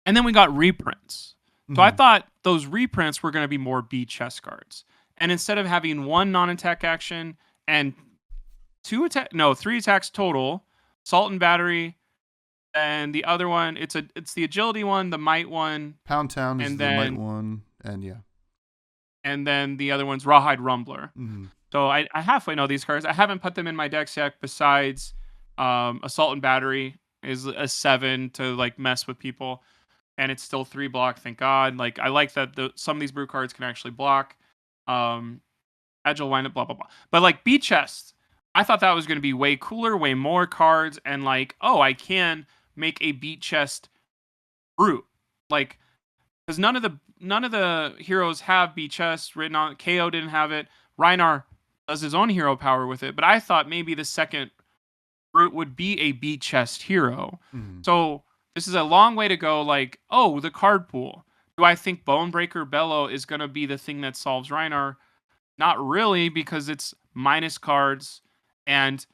And then we got reprints. So I thought those reprints were going to be more B chess cards. And instead of having 1 non-attack action and 3 attacks total, Salt and Battery, and the other one, it's the agility one, the might one. Pound Town is and the then, might one, and yeah. and then the other one's Rawhide Rumbler. Mm-hmm. So I halfway know these cards. I haven't put them in my decks yet. Besides, Assault and Battery is a 7 to like mess with people, and it's still 3 block. Thank God. Like I like that some of these brew cards can actually block. Agile Windup, blah blah blah. But like Beat Chest, I thought that was going to be way cooler, way more cards, and like, oh, I can make a Beat Chest brute, like, because none of the heroes have Beat Chest written on. KO didn't have it. Rhinar does his own hero power with it, but I thought maybe the second brute would be a Beat Chest hero. Mm-hmm. So this is a long way to go. Like, oh, the card pool. Do I think Bonebreaker Bellow is going to be the thing that solves Rhinar? Not really, because it's minus cards and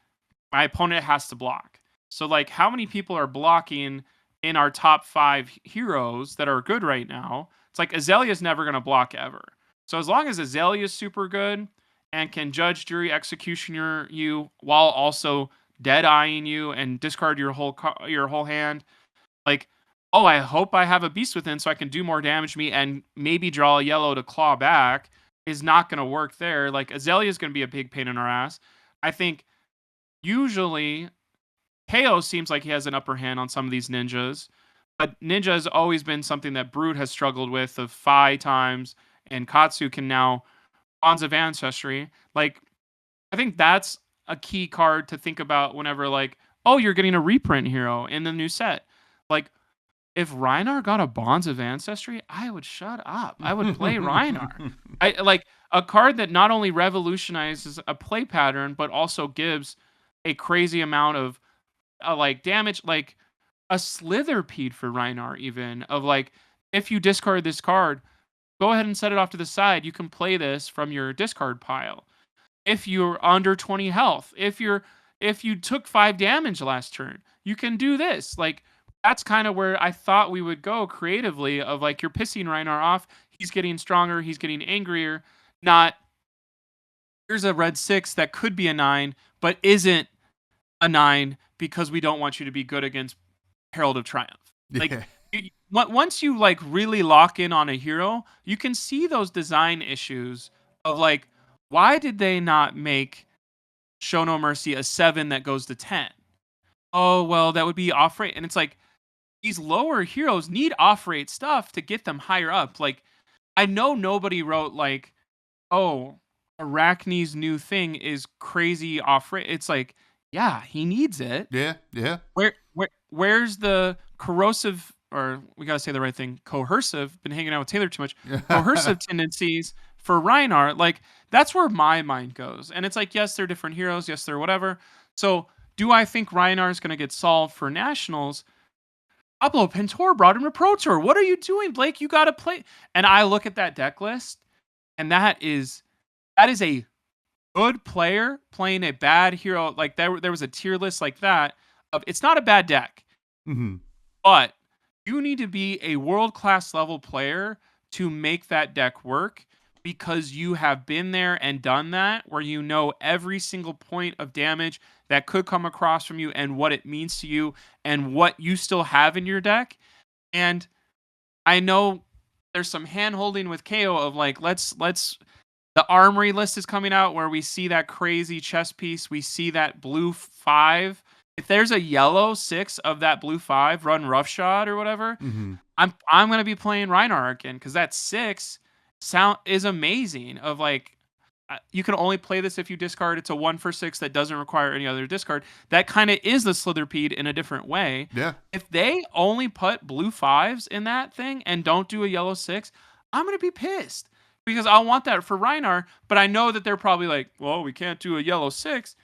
my opponent has to block. So like, how many people are blocking in our top 5 heroes that are good right now? It's like Azalea's never going to block ever. So as long as Azalea is super good and can judge, jury, executioner you while also dead-eyeing you and discard your whole hand, like, oh, I hope I have a Beast Within so I can do more damage to me and maybe draw a yellow to claw back, is not going to work there. Like, Azalea is going to be a big pain in our ass. I think usually KO seems like he has an upper hand on some of these ninjas, but Ninja has always been something that Brute has struggled with of 5 times, and Katsu can now Bonds of Ancestry. Like, I think that's a key card to think about whenever, like, oh, you're getting a reprint hero in the new set. Like, if Rhinar got a Bonds of Ancestry, I would shut up. I would play Rhinar. I like a card that not only revolutionizes a play pattern, but also gives a crazy amount of like damage, like a Slitherpede for Rhinar, even of like, if you discard this card, go ahead and set it off to the side. You can play this from your discard pile. If you're under 20 health, if you took 5 damage last turn, you can do this. Like, that's kind of where I thought we would go creatively, of like, you're pissing Rhinar off, he's getting stronger, he's getting angrier, not here's a red 6 that could be a 9 but isn't a 9 because we don't want you to be good against Herald of Triumph. Like, once you like really lock in on a hero, you can see those design issues of like, why did they not make Show No Mercy a 7 that goes to 10? Oh, well, that would be off rate. And it's like, these lower heroes need off rate stuff to get them higher up. Like, I know nobody wrote like, oh, Arachne's new thing is crazy off rate. It's like, yeah, he needs it. Yeah. Where's the corrosive, or we gotta say the right thing, coercive? Been hanging out with Taylor too much. Coercive tendencies for Rhinar. Like, that's where my mind goes. And it's like, yes, they're different heroes. Yes, they're whatever. So, do I think Rhinar is gonna get solved for Nationals? Pablo Pintor brought him to Pro Tour. What are you doing, Blake? You gotta play. And I look at that deck list, and that is a good player playing a bad hero. Like, there was a tier list like that of, it's not a bad deck, but you need to be a world-class level player to make that deck work, because you have been there and done that, where you know every single point of damage that could come across from you and what it means to you and what you still have in your deck. And I know there's some hand-holding with KO of like, let's the armory list is coming out where we see that crazy chess piece. We see that blue 5. If there's a yellow 6 of that blue 5, run roughshod or whatever, I'm going to be playing Rhinar again, because that 6 is amazing. Of like, you can only play this if you discard. It's a 1 for 6 that doesn't require any other discard. That kind of is the Slitherpede in a different way. Yeah. If they only put blue 5s in that thing and don't do a yellow 6, I'm going to be pissed, because I want that for Rhinar, but I know that they're probably like, well, we can't do a yellow 6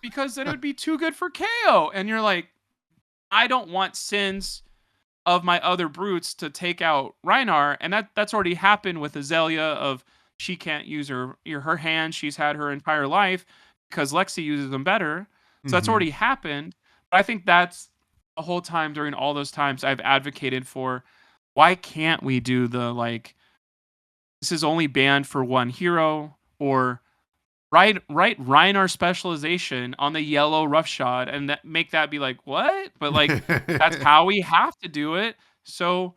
because then it would be too good for KO. And you're like, I don't want sins of my other brutes to take out Rhinar. And that's already happened with Azalea, of she can't use her hand. She's had her entire life because Lexi uses them better. So that's already happened. But I think that's the whole time, during all those times, I've advocated for, why can't we do the like, this is only banned for one hero, or write Rhinar specialization on the yellow roughshod, and make that be like, what? But like, that's how we have to do it. So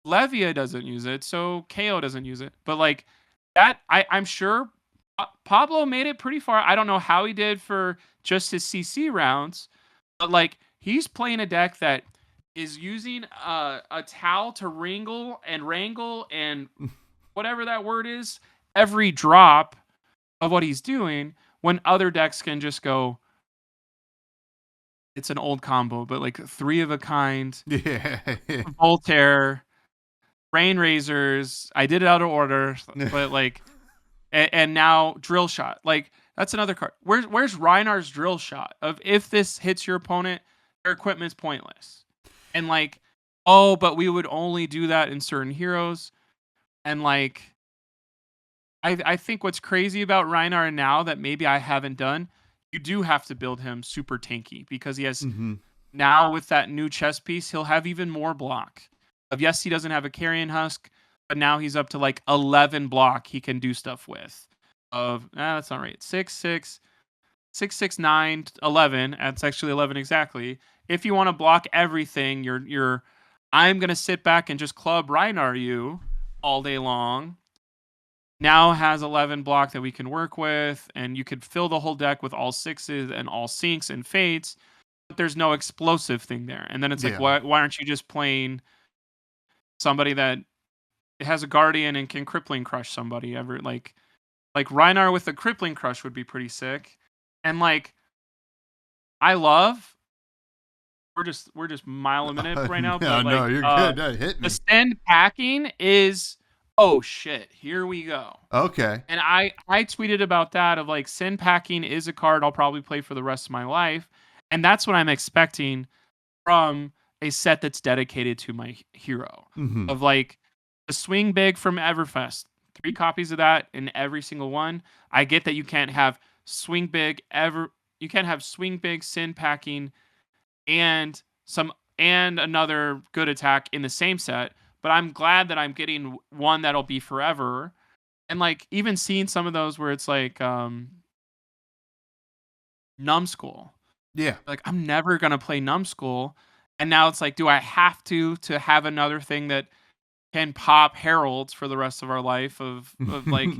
Levia doesn't use it, so KO doesn't use it. But like, that I'm sure Pablo made it pretty far. I don't know how he did for just his CC rounds, but like he's playing a deck that is using a towel to wrangle and whatever that word is every drop of what he's doing, when other decks can just go, it's an old combo, but like 3 of a kind, Yeah. Voltaire, Rain Razors. I did it out of order, but like, and now Drill Shot. Like that's another card. Where's Rhinar's Drill Shot of if this hits your opponent, their equipment's pointless. And like, oh, but we would only do that in certain heroes. And like, I think what's crazy about Rhinar now that maybe I haven't done, you do have to build him super tanky because he has now with that new chess piece, he'll have even more block. Of yes, he doesn't have a carrion husk, but now he's up to like 11 block he can do stuff with. That's not right. 6, 6, 6, 6, 9, 11. That's actually 11 exactly. If you want to block everything, I'm gonna sit back and just club Rhinar you all day long. Now has 11 block that we can work with, and you could fill the whole deck with all 6s and all sinks and fates, but there's no explosive thing there. And then it's like, why aren't you just playing somebody that has a guardian and can crippling crush somebody ever? Like Rhinar with a crippling crush would be pretty sick. And like, I love. We're just mile a minute right now. No, but like, no, you're good. No, hit me. The send packing is. Oh shit, here we go. Okay. And I tweeted about that of like Sin Packing is a card I'll probably play for the rest of my life. And that's what I'm expecting from a set that's dedicated to my hero. Of like the Swing Big from Everfest. 3 copies of that in every single one. I get that you can't have Swing Big Sin Packing and another good attack in the same set. But I'm glad that I'm getting one that'll be forever. And like even seeing some of those where it's like Numbskull. Yeah. Like I'm never gonna play Numbskull. And now it's like, do I have to have another thing that can pop heralds for the rest of our life of like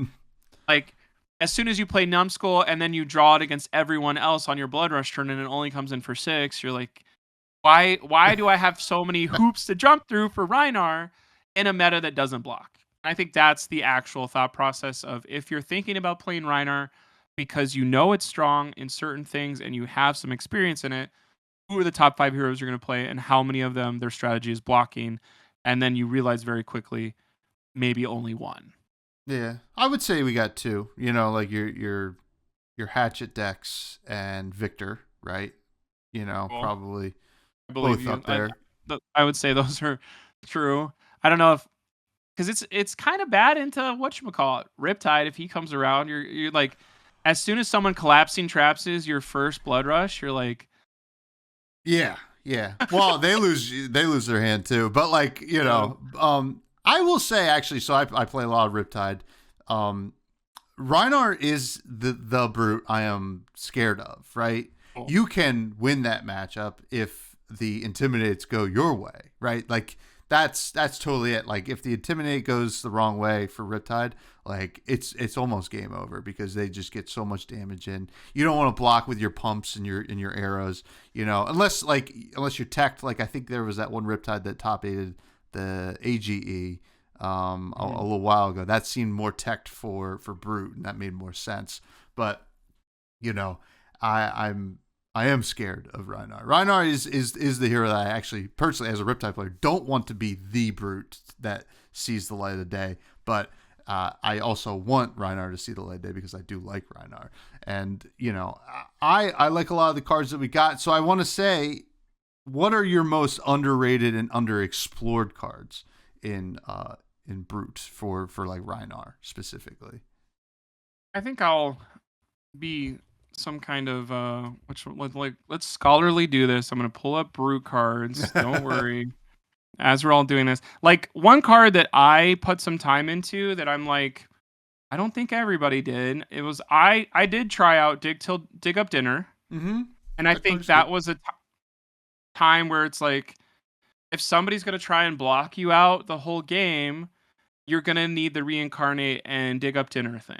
like as soon as you play Numbskull and then you draw it against everyone else on your Blood Rush turn and it only comes in for 6, you're like, why do I have so many hoops to jump through for Rhinar in a meta that doesn't block? I think that's the actual thought process of if you're thinking about playing Rhinar because you know it's strong in certain things and you have some experience in it, who are the top 5 heroes you're going to play and how many of them their strategy is blocking, and then you realize very quickly maybe only one. Yeah, I would say we got 2. You know, like your Hatchet Dex and Victor, right? You know, Cool. Probably both up there. I would say those are true. I don't know if because it's kind of bad into whatchamacallit, Riptide. If he comes around, you're like, as soon as someone collapsing traps is your first Blood Rush, you're like, yeah. Well, they lose their hand too, but like you know, I will say actually. So I play a lot of Riptide. Rhinar is the brute I am scared of. Right, cool. You can win that matchup if the Intimidates go your way. Right, like. That's totally it. Like if the Intimidate goes the wrong way for Riptide, like it's almost game over because they just get so much damage in. You don't want to block with your pumps and your arrows, you know, unless you're teched. Like I think there was that one Riptide that top 8'd the AGE a little while ago. That seemed more teched for brute, and that made more sense. But you know, I am scared of Rhinar. Rhinar is the hero that I actually, personally, as a Riptide player, don't want to be the brute that sees the light of day. But I also want Rhinar to see the light of day because I do like Rhinar. And, you know, I like a lot of the cards that we got. So I want to say, what are your most underrated and underexplored cards in Brute for like Rhinar specifically? I think I'll be some kind of let's scholarly do this. I'm gonna pull up Brute cards. Don't worry. As we're all doing this, like one card that I put some time into that I'm like, I don't think everybody did. It was I did try out dig up dinner, and I think that was a time where it's like, if somebody's gonna try and block you out the whole game, you're gonna need the reincarnate and dig up dinner thing.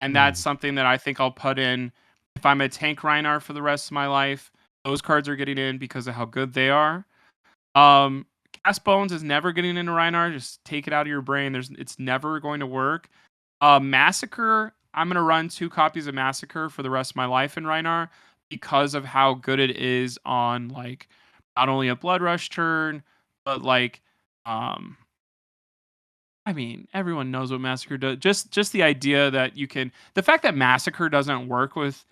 And that's something that I think I'll put in if I'm a tank Rhinar for the rest of my life. Those cards are getting in because of how good they are. Um, Cast Bones is never getting into Rhinar. Just take it out of your brain. It's never going to work. Massacre, I'm gonna run 2 copies of Massacre for the rest of my life in Rhinar because of how good it is on like not only a Blood Rush turn, but like um I mean, everyone knows what Massacre does. Just the idea that the fact that Massacre doesn't work with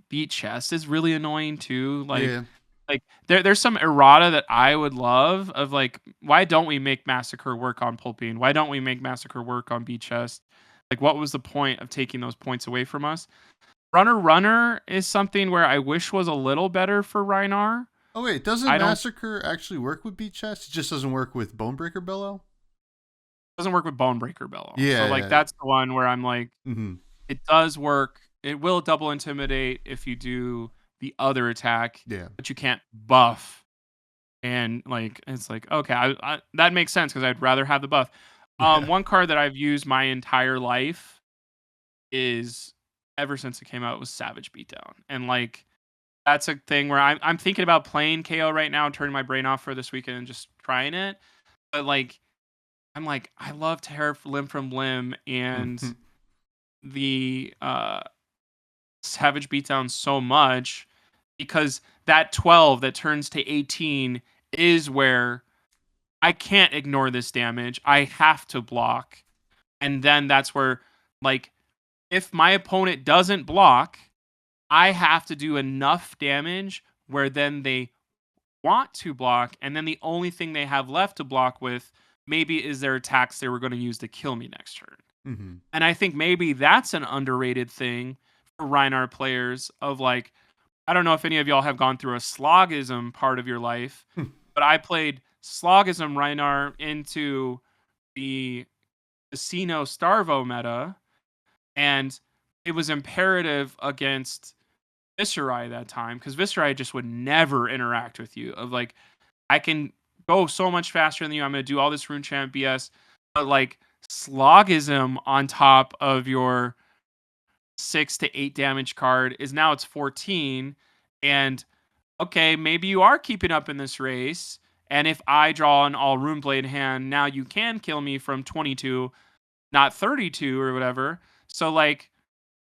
beat chest is really annoying too. Yeah. Like there's some errata that I would love of like, why don't we make Massacre work on Pulping? Why don't we make Massacre work on beat chest? Like, what was the point of taking those points away from us? Runner is something where I wish was a little better for Rhinar. Oh wait, doesn't I don't Massacre actually work with beat chest? It just doesn't work with Bonebreaker Bellow. doesn't work with Bonebreaker Bellow. Yeah, So like yeah. that's the one where I'm like, Mm-hmm. it does work. It will double intimidate if you do the other attack, Yeah. but you can't buff. And like it's like, okay, that makes sense because I'd rather have the buff. One card that I've used my entire life is ever since it came out was Savage Beatdown, and like that's a thing where I'm thinking about playing KO right now, turning my brain off for this weekend and just trying it. But like I'm like, I love Terror Limb from Limb and the Savage Beatdown so much because that 12 that turns to 18 is where I can't ignore this damage. I have to block. And then that's where, like, if my opponent doesn't block, I have to do enough damage where then they want to block. And then the only thing they have left to block with maybe is their attacks they were going to use to kill me next turn. Mm-hmm. And I think maybe that's an underrated thing for Rhinar players of like, I don't know if any of y'all have gone through a slogism part of your life, but I played slogism Rhinar into the Casino Starvo meta, and it was imperative against Viserai that time because Viserai just would never interact with you. Of like, I can go so much faster than you. I'm going to do all this rune chant BS, but like slogism on top of your 6 to 8 damage card is now it's 14. And okay, maybe you are keeping up in this race. And if I draw an all Runeblade hand, now you can kill me from 22, not 32 or whatever. So like,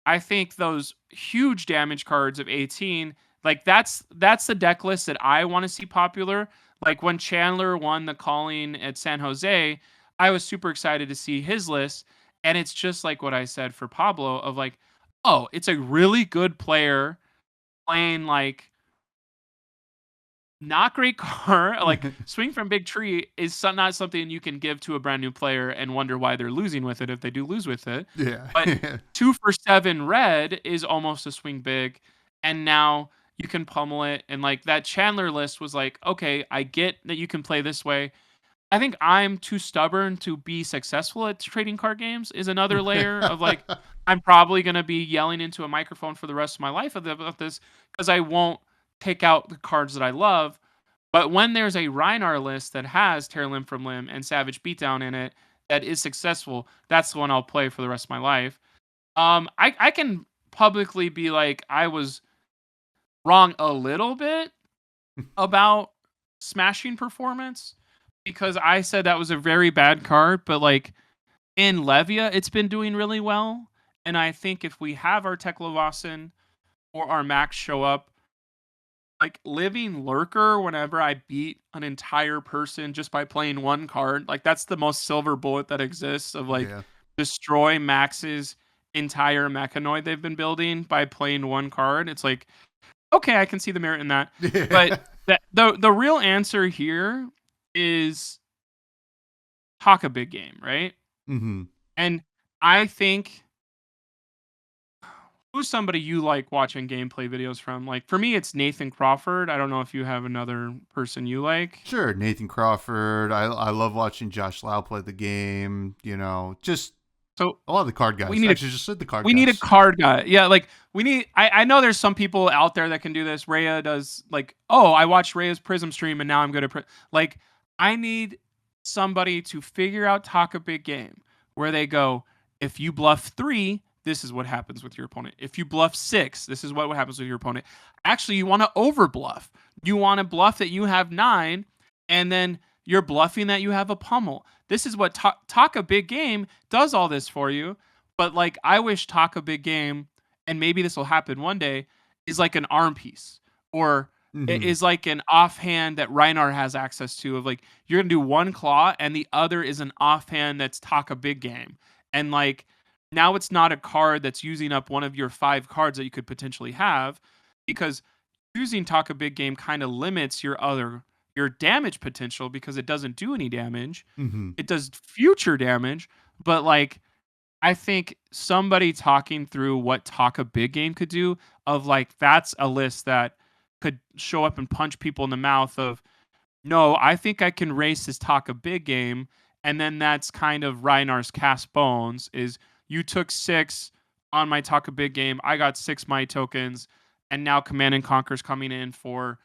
I think those huge damage cards of 18, like that's the deck list that I want to see popular. Like when Chandler won the calling at San Jose, I was super excited to see his list. And it's just like what I said for Pablo of like, oh, it's a really good player playing like not great card. Like Swing from Big Tree is not something you can give to a brand new player and wonder why they're losing with it if they do lose with it. Yeah. But 2 for 7 red is almost a swing big. And now you can pummel it. And like that Chandler list was like, okay, I get that you can play this way. I think I'm too stubborn to be successful at trading card games is another layer of like, I'm probably going to be yelling into a microphone for the rest of my life about this because I won't take out the cards that I love. But when there's a Rhinar list that has Tear Limb from Limb and Savage Beatdown in it that is successful, that's the one I'll play for the rest of my life. I can publicly be like, I was wrong a little bit about Smashing Performance because I said that was a very bad card, but like in Levia, it's been doing really well. And I think if we have our Teklovasin or our Max show up, like Living Lurker, whenever I beat an entire person just by playing one card, like that's the most silver bullet that exists of like destroy Max's entire mechanoid they've been building by playing one card. It's like, okay, I can see the merit in that. But the real answer here is talk a big game, right? Mm-hmm. And I think who's somebody you like watching gameplay videos from? Like for me, it's Nathan Crawford. I don't know if you have another person you like. Sure, Nathan Crawford. I love watching Josh Lau play the game. You know, just so a lot of the card guys. We need actually just said the card. We guys. need a card guy. Yeah, like we need. I know there's some people out there that can do this. Rhea does like. Oh, I watched Rhea's Prism stream and now I'm good at like. I need somebody to figure out talk a big game where they go, if you bluff 3, this is what happens with your opponent. If you bluff 6, this is what happens with your opponent. Actually, you want to over bluff. You want to bluff that you have 9, and then you're bluffing that you have a pummel. This is what talk a big game does all this for you. But like, I wish talk a big game, and maybe this will happen one day, is like an arm piece, or it is like an offhand that Rhinar has access to, of like, you're gonna do one claw and the other is an offhand that's talk a big game. And like, now it's not a card that's using up one of your 5 cards that you could potentially have, because using talk a big game kind of limits your damage potential, because it doesn't do any damage. It does future damage, but like, I think somebody talking through what talk a big game could do, of like, that's a list that could show up and punch people in the mouth of, no, I think I can race this talk a big game. And then that's kind of Rhinar's cast bones, is you took 6 on my talk a big game. I got 6 my tokens, and now Command and Conquer's coming in for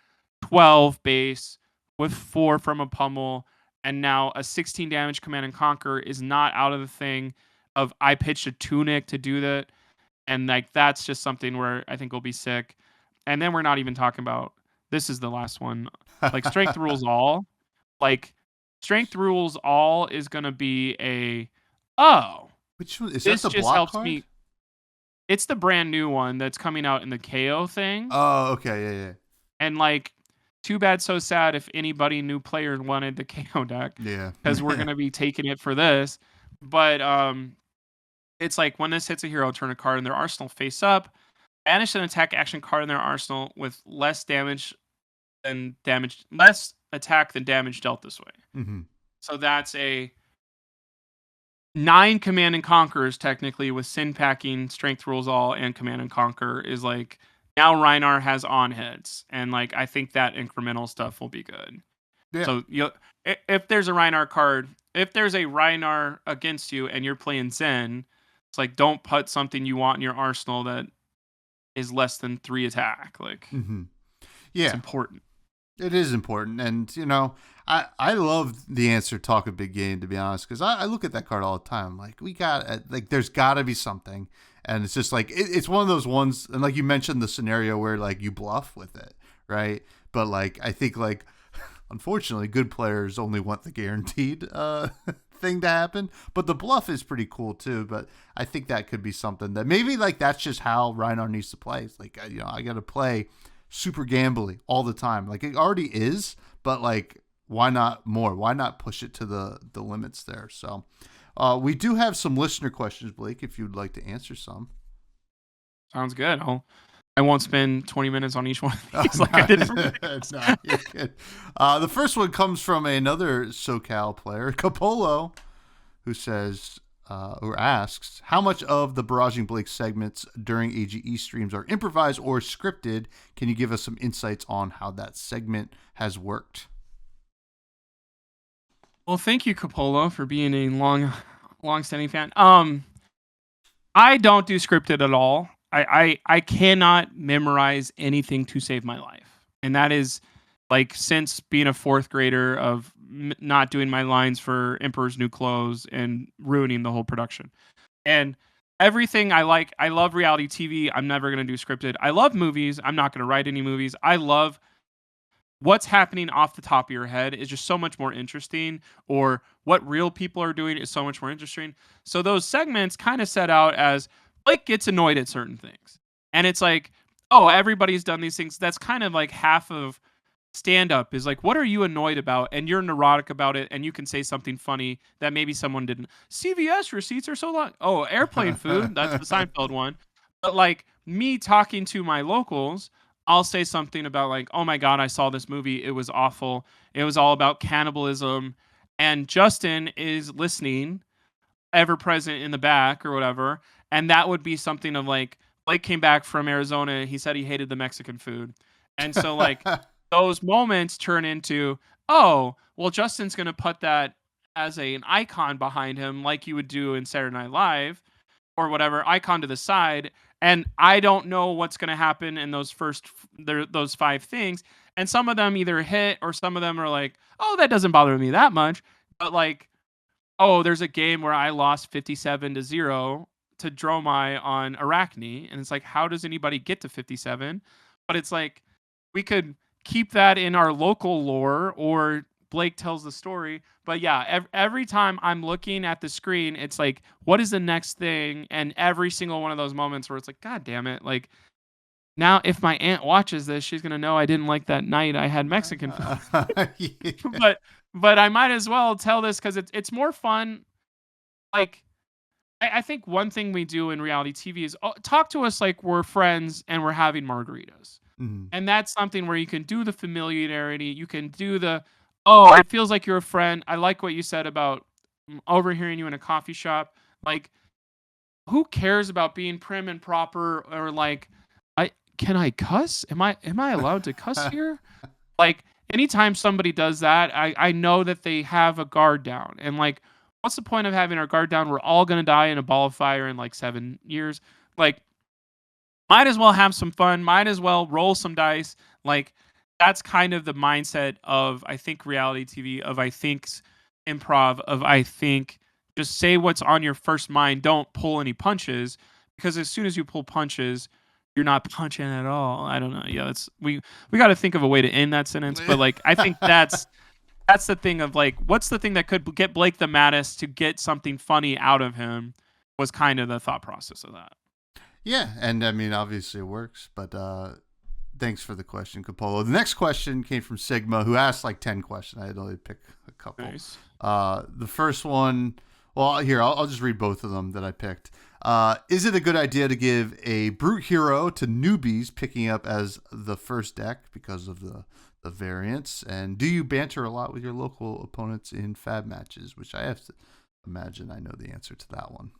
12 base with 4 from a pummel. And now a 16 damage Command and Conquer is not out of the thing of, I pitched a Tunic to do that. And like, that's just something where I think will be sick. And then we're not even talking about, this is the last one, like Strength Rules All. Like, Strength Rules All is going to be which one is this that? The just block helps card? me. It's the brand new one that's coming out in the KO thing. Oh, okay, yeah. And like, too bad, so sad if anybody new player wanted the KO deck. Yeah. Because we're going to be taking it for this. But it's like, when this hits a hero, turn a card in their arsenal face up, banish an attack action card in their arsenal with less attack than damage dealt this way. So that's a 9 Command and Conquerors, technically, with Sin Packing, Strength Rules All, and Command and Conquer, is like, now Rhinar has on heads. And like, I think that incremental stuff will be good. Yeah. So if there's a Rhinar card, if there's a Rhinar against you and you're playing Zen, it's like, don't put something you want in your arsenal that is less than 3 attack. Like, yeah, it's important. It is important. And, you know, I love the answer, talk a big game, to be honest, because I look at that card all the time. Like, there's got to be something. And it's just like, it's one of those ones. And like you mentioned, the scenario where like you bluff with it, right? But like, I think like, unfortunately, good players only want the guaranteed thing to happen. But the bluff is pretty cool too. But I think that could be something that maybe like, that's just how Rhinar needs to play. It's like, you know, I got to play super gambly all the time. Like, it already is, but like, why not more? Why not push it to the limits there? So we do have some listener questions, Blake, if you'd like to answer some. Sounds good. I won't spend 20 minutes on each one of these like I did for No, you're good. The first one comes from another SoCal player, Capolo, who says, or asks, how much of the Barraging Blake segments during AGE streams are improvised or scripted? Can you give us some insights on how that segment has worked? Well, thank you, Capolo, for being a long-standing fan. I don't do scripted at all. I cannot memorize anything to save my life. And that is like, since being a 4th grader of not doing my lines for Emperor's New Clothes and ruining the whole production. And everything I love reality TV. I'm never going to do scripted. I love movies. I'm not going to write any movies. I love what's happening off the top of your head is just so much more interesting, or what real people are doing is so much more interesting. So those segments kind of set out as, Blake gets annoyed at certain things. And it's like, oh, everybody's done these things. That's kind of like half of stand-up, is like, what are you annoyed about? And you're neurotic about it, and you can say something funny that maybe someone didn't. CVS receipts are so long. Oh, airplane food. That's the Seinfeld one. But like, me talking to my locals, I'll say something about like, oh my God, I saw this movie. It was awful. It was all about cannibalism. And Justin is listening, ever present in the back or whatever. And that would be something of like, Blake came back from Arizona. He said he hated the Mexican food. And so like, those moments turn into, oh, well, Justin's going to put that as an icon behind him, like you would do in Saturday Night Live or whatever, icon to the side. And I don't know what's going to happen in those 5 things. And some of them either hit, or some of them are like, oh, that doesn't bother me that much. But like, oh, there's a game where I lost 57-0 to Dromai on Arachne, and it's like, how does anybody get to 57? But it's like, we could keep that in our local lore, or Blake tells the story. But yeah, every time I'm looking at the screen, it's like, what is the next thing? And every single one of those moments where it's like, God damn it, like, now if my aunt watches this, she's gonna know I didn't like that night I had Mexican food. Yeah. but I might as well tell this because it's more fun. Like, I think one thing we do in reality TV is talk to us like we're friends and we're having margaritas. Mhm. And that's something where you can do the familiarity. You can do the, oh, it feels like you're a friend. I like what you said about overhearing you in a coffee shop. Like, who cares about being prim and proper, or like, can I cuss? Am I allowed to cuss here? Like, anytime somebody does that, I know that they have a guard down. And like, what's the point of having our guard down? We're all gonna die in a ball of fire in like 7 years. Like, might as well have some fun. Might as well roll some dice. Like, that's kind of the mindset of, I think, reality TV, of I think's improv, of I think just say what's on your first mind. Don't pull any punches, because as soon as you pull punches, you're not punching at all. I don't know. Yeah, it's we got to think of a way to end that sentence. But like, I think that's the thing of like, what's the thing that could get Blake the maddest to get something funny out of him, was kind of the thought process of that. Yeah, and I mean, obviously it works, but thanks for the question, Capolo. The next question came from Sigma, who asked like 10 questions. I had to only pick a couple. Nice. The first one, well, here, I'll just read both of them that I picked. Is it a good idea to give a brute hero to newbies picking up as the first deck because of the variants? And do you banter a lot with your local opponents in fab matches? Which I have to imagine I know the answer to that one.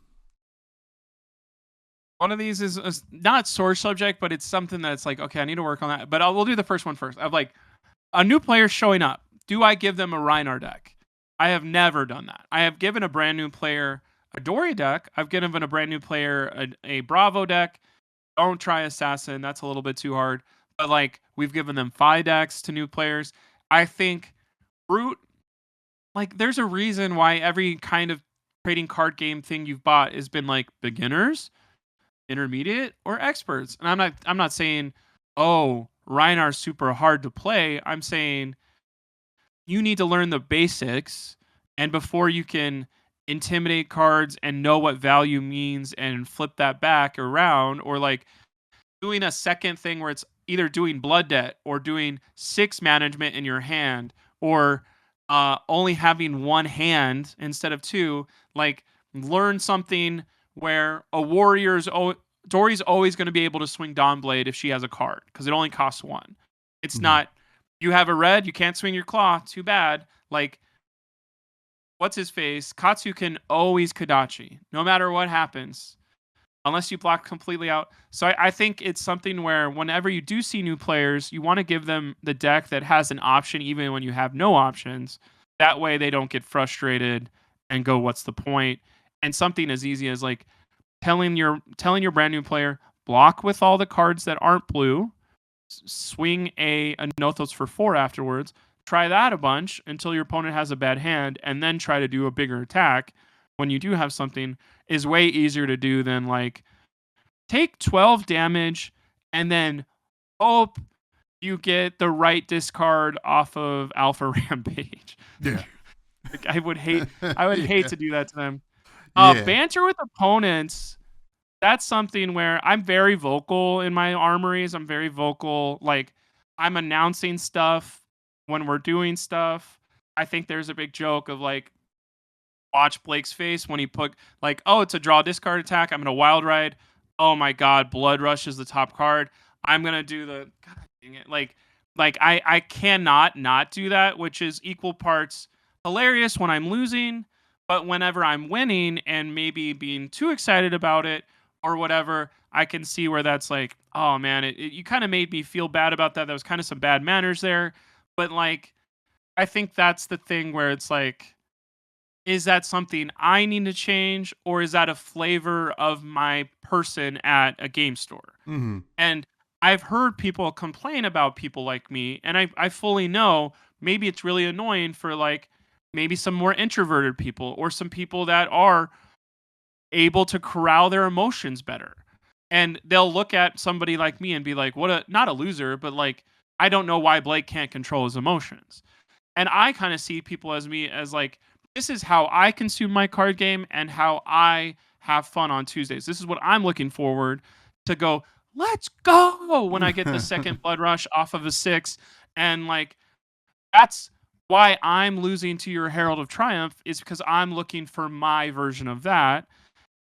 One of these is not sore subject, but it's something that's like, okay, I need to work on that. But we'll do the first one first. Of like, a new player showing up, do I give them a Rhinar deck? I have never done that. I have given a brand new player a Dory deck. I've given a brand new player a Bravo deck. Don't try Assassin. That's a little bit too hard. But like, we've given them 5 decks to new players. I think Brute, like, there's a reason why every kind of trading card game thing you've bought has been like beginners, intermediate, or experts. And I'm not saying, oh, Rhinar's super hard to play. I'm saying you need to learn the basics, and before you can intimidate cards and know what value means and flip that back around, or like doing a second thing where it's either doing blood debt or doing 6 management in your hand, or only having 1 hand instead of 2, like, learn something where a warrior's Dory's always going to be able to swing Dawnblade if she has a card, because it only costs 1. It's not, you have a red, you can't swing your claw, too bad. Like, what's his face? Katsu can always Kodachi, no matter what happens, unless you block completely out. So I think it's something where whenever you do see new players, you want to give them the deck that has an option, even when you have no options. That way they don't get frustrated and go, what's the point? And something as easy as like telling your brand new player, block with all the cards that aren't blue, swing a Nothos for 4 afterwards, try that a bunch until your opponent has a bad hand, and then try to do a bigger attack when you do have something, is way easier to do than like take 12 damage and then hope you get the right discard off of Alpha Rampage. Yeah. Like, I would hate to do that to them. Yeah. Banter with opponents, that's something where I'm very vocal in my armories. I'm very vocal. Like, I'm announcing stuff when we're doing stuff. I think there's a big joke of like, watch Blake's face when he put like, oh, it's a draw discard attack. I'm going to wild ride. Oh my God, Blood Rush is the top card. I'm going to do the, God dang it. Like I cannot not do that, which is equal parts hilarious when I'm losing, but whenever I'm winning and maybe being too excited about it or whatever, I can see where that's like, oh man, you kind of made me feel bad about that. There was kind of some bad manners there. But like, I think that's the thing where it's like, is that something I need to change, or is that a flavor of my person at a game store? Mm-hmm. And I've heard people complain about people like me, and I fully know maybe it's really annoying for like maybe some more introverted people or some people that are able to corral their emotions better. And they'll look at somebody like me and be like, what a, not a loser, but like, I don't know why Blake can't control his emotions. And I kind of see people as me as like, this is how I consume my card game and how I have fun on Tuesdays. This is what I'm looking forward to go, let's go when I get the second blood rush off of a 6. And like, that's why I'm losing to your Herald of Triumph, is because I'm looking for my version of that.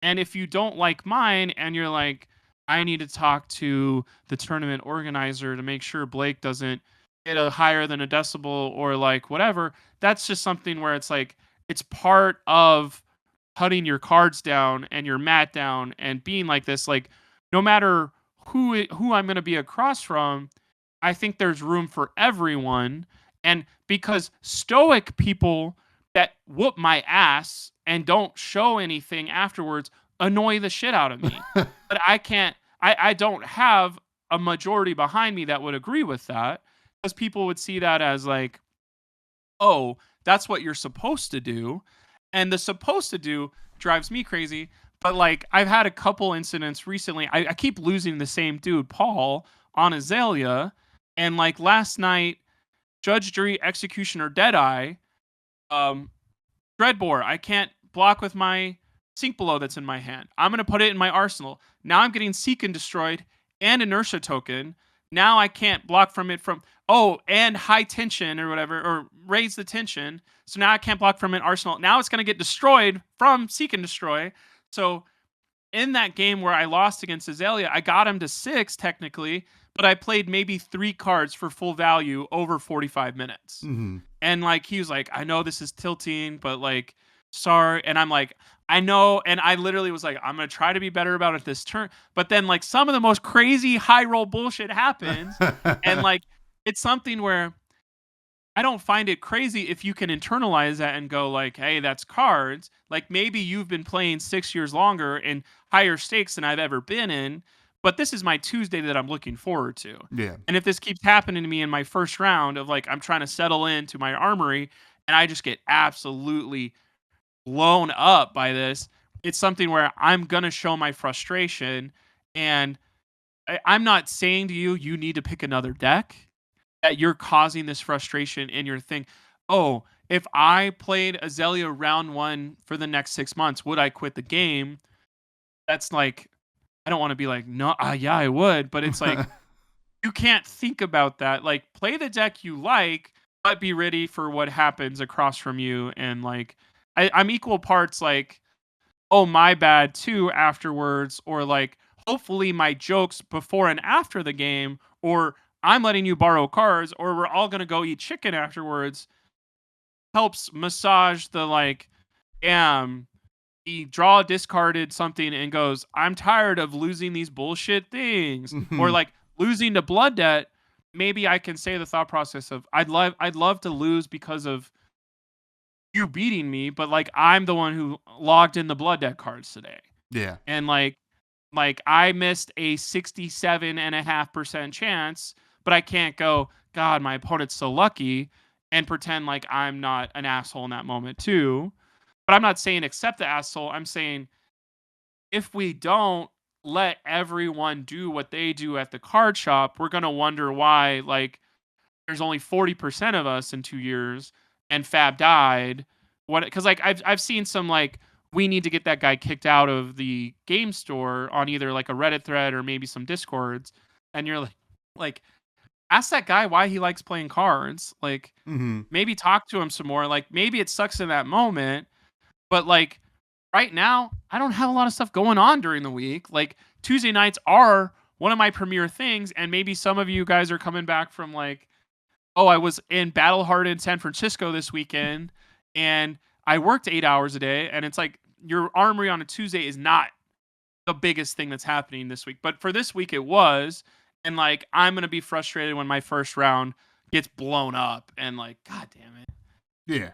And if you don't like mine and you're like, I need to talk to the tournament organizer to make sure Blake doesn't get a higher than a decibel or like whatever, that's just something where it's like, it's part of putting your cards down and your mat down and being like this. Like, no matter who I'm going to be across from, I think there's room for everyone. And because stoic people that whoop my ass and don't show anything afterwards annoy the shit out of me. But I don't have a majority behind me that would agree with that, because people would see that as like, oh, that's what you're supposed to do. And the supposed to do drives me crazy. But like, I've had a couple incidents recently. I keep losing the same dude, Paul, on Azalea. And like last night, Judge, Jury, Executioner, Deadeye, Dreadbore, I can't block with my Sink Below that's in my hand. I'm going to put it in my arsenal. Now I'm getting Seek and Destroyed and Inertia Token. Now I can't block from it and High Tension or whatever, or Raise the Tension. So now I can't block from an arsenal. Now it's going to get destroyed from Seek and Destroy. So in that game where I lost against Azalea, I got him to 6 technically, but I played maybe 3 cards for full value over 45 minutes. Mm-hmm. And like, he was like, I know this is tilting, but like, sorry. And I'm like, I know. And I literally was like, I'm going to try to be better about it this turn. But then like some of the most crazy high roll bullshit happens. And like, it's something where I don't find it crazy if you can internalize that and go like, hey, that's cards. Like maybe you've been playing 6 years longer and higher stakes than I've ever been in, but this is my Tuesday that I'm looking forward to. Yeah. And if this keeps happening to me in my first round of like, I'm trying to settle into my armory and I just get absolutely blown up by this, it's something where I'm going to show my frustration. And I'm not saying to you, you need to pick another deck, that you're causing this frustration in your thing. Oh, if I played Azalea round 1 for the next 6 months, would I quit the game? That's like, I don't want to be like, no, yeah, I would. But it's like, you can't think about that. Like, play the deck you like, but be ready for what happens across from you. And like, I'm equal parts like, oh, my bad too afterwards. Or like, hopefully my jokes before and after the game, or I'm letting you borrow cards, or we're all going to go eat chicken afterwards, helps massage the like, he discarded something and goes, I'm tired of losing these bullshit things. Mm-hmm. Or like losing to blood debt. Maybe I can say the thought process of, I'd love to lose because of you beating me, but like I'm the one who logged in the blood debt cards today. Yeah. And like I missed a 67.5% chance, but I can't go, God, my opponent's so lucky, and pretend like I'm not an asshole in that moment too. But I'm not saying accept the asshole. I'm saying if we don't let everyone do what they do at the card shop, we're going to wonder why like there's only 40% of us in 2 years and Fab died. What? Because like I've seen some like, we need to get that guy kicked out of the game store on either like a Reddit thread or maybe some Discords. And you're like, ask that guy why he likes playing cards. Like, Mm-hmm. maybe talk to him some more. Like, maybe it sucks in that moment, but like right now, I don't have a lot of stuff going on during the week. Like, Tuesday nights are one of my premier things. And maybe some of you guys are coming back from like, oh, I was in Battle Hardened San Francisco this weekend and I worked 8 hours a day. And it's like, your armory on a Tuesday is not the biggest thing that's happening this week. But for this week, it was. And like, I'm going to be frustrated when my first round gets blown up and like, God damn it. Yeah.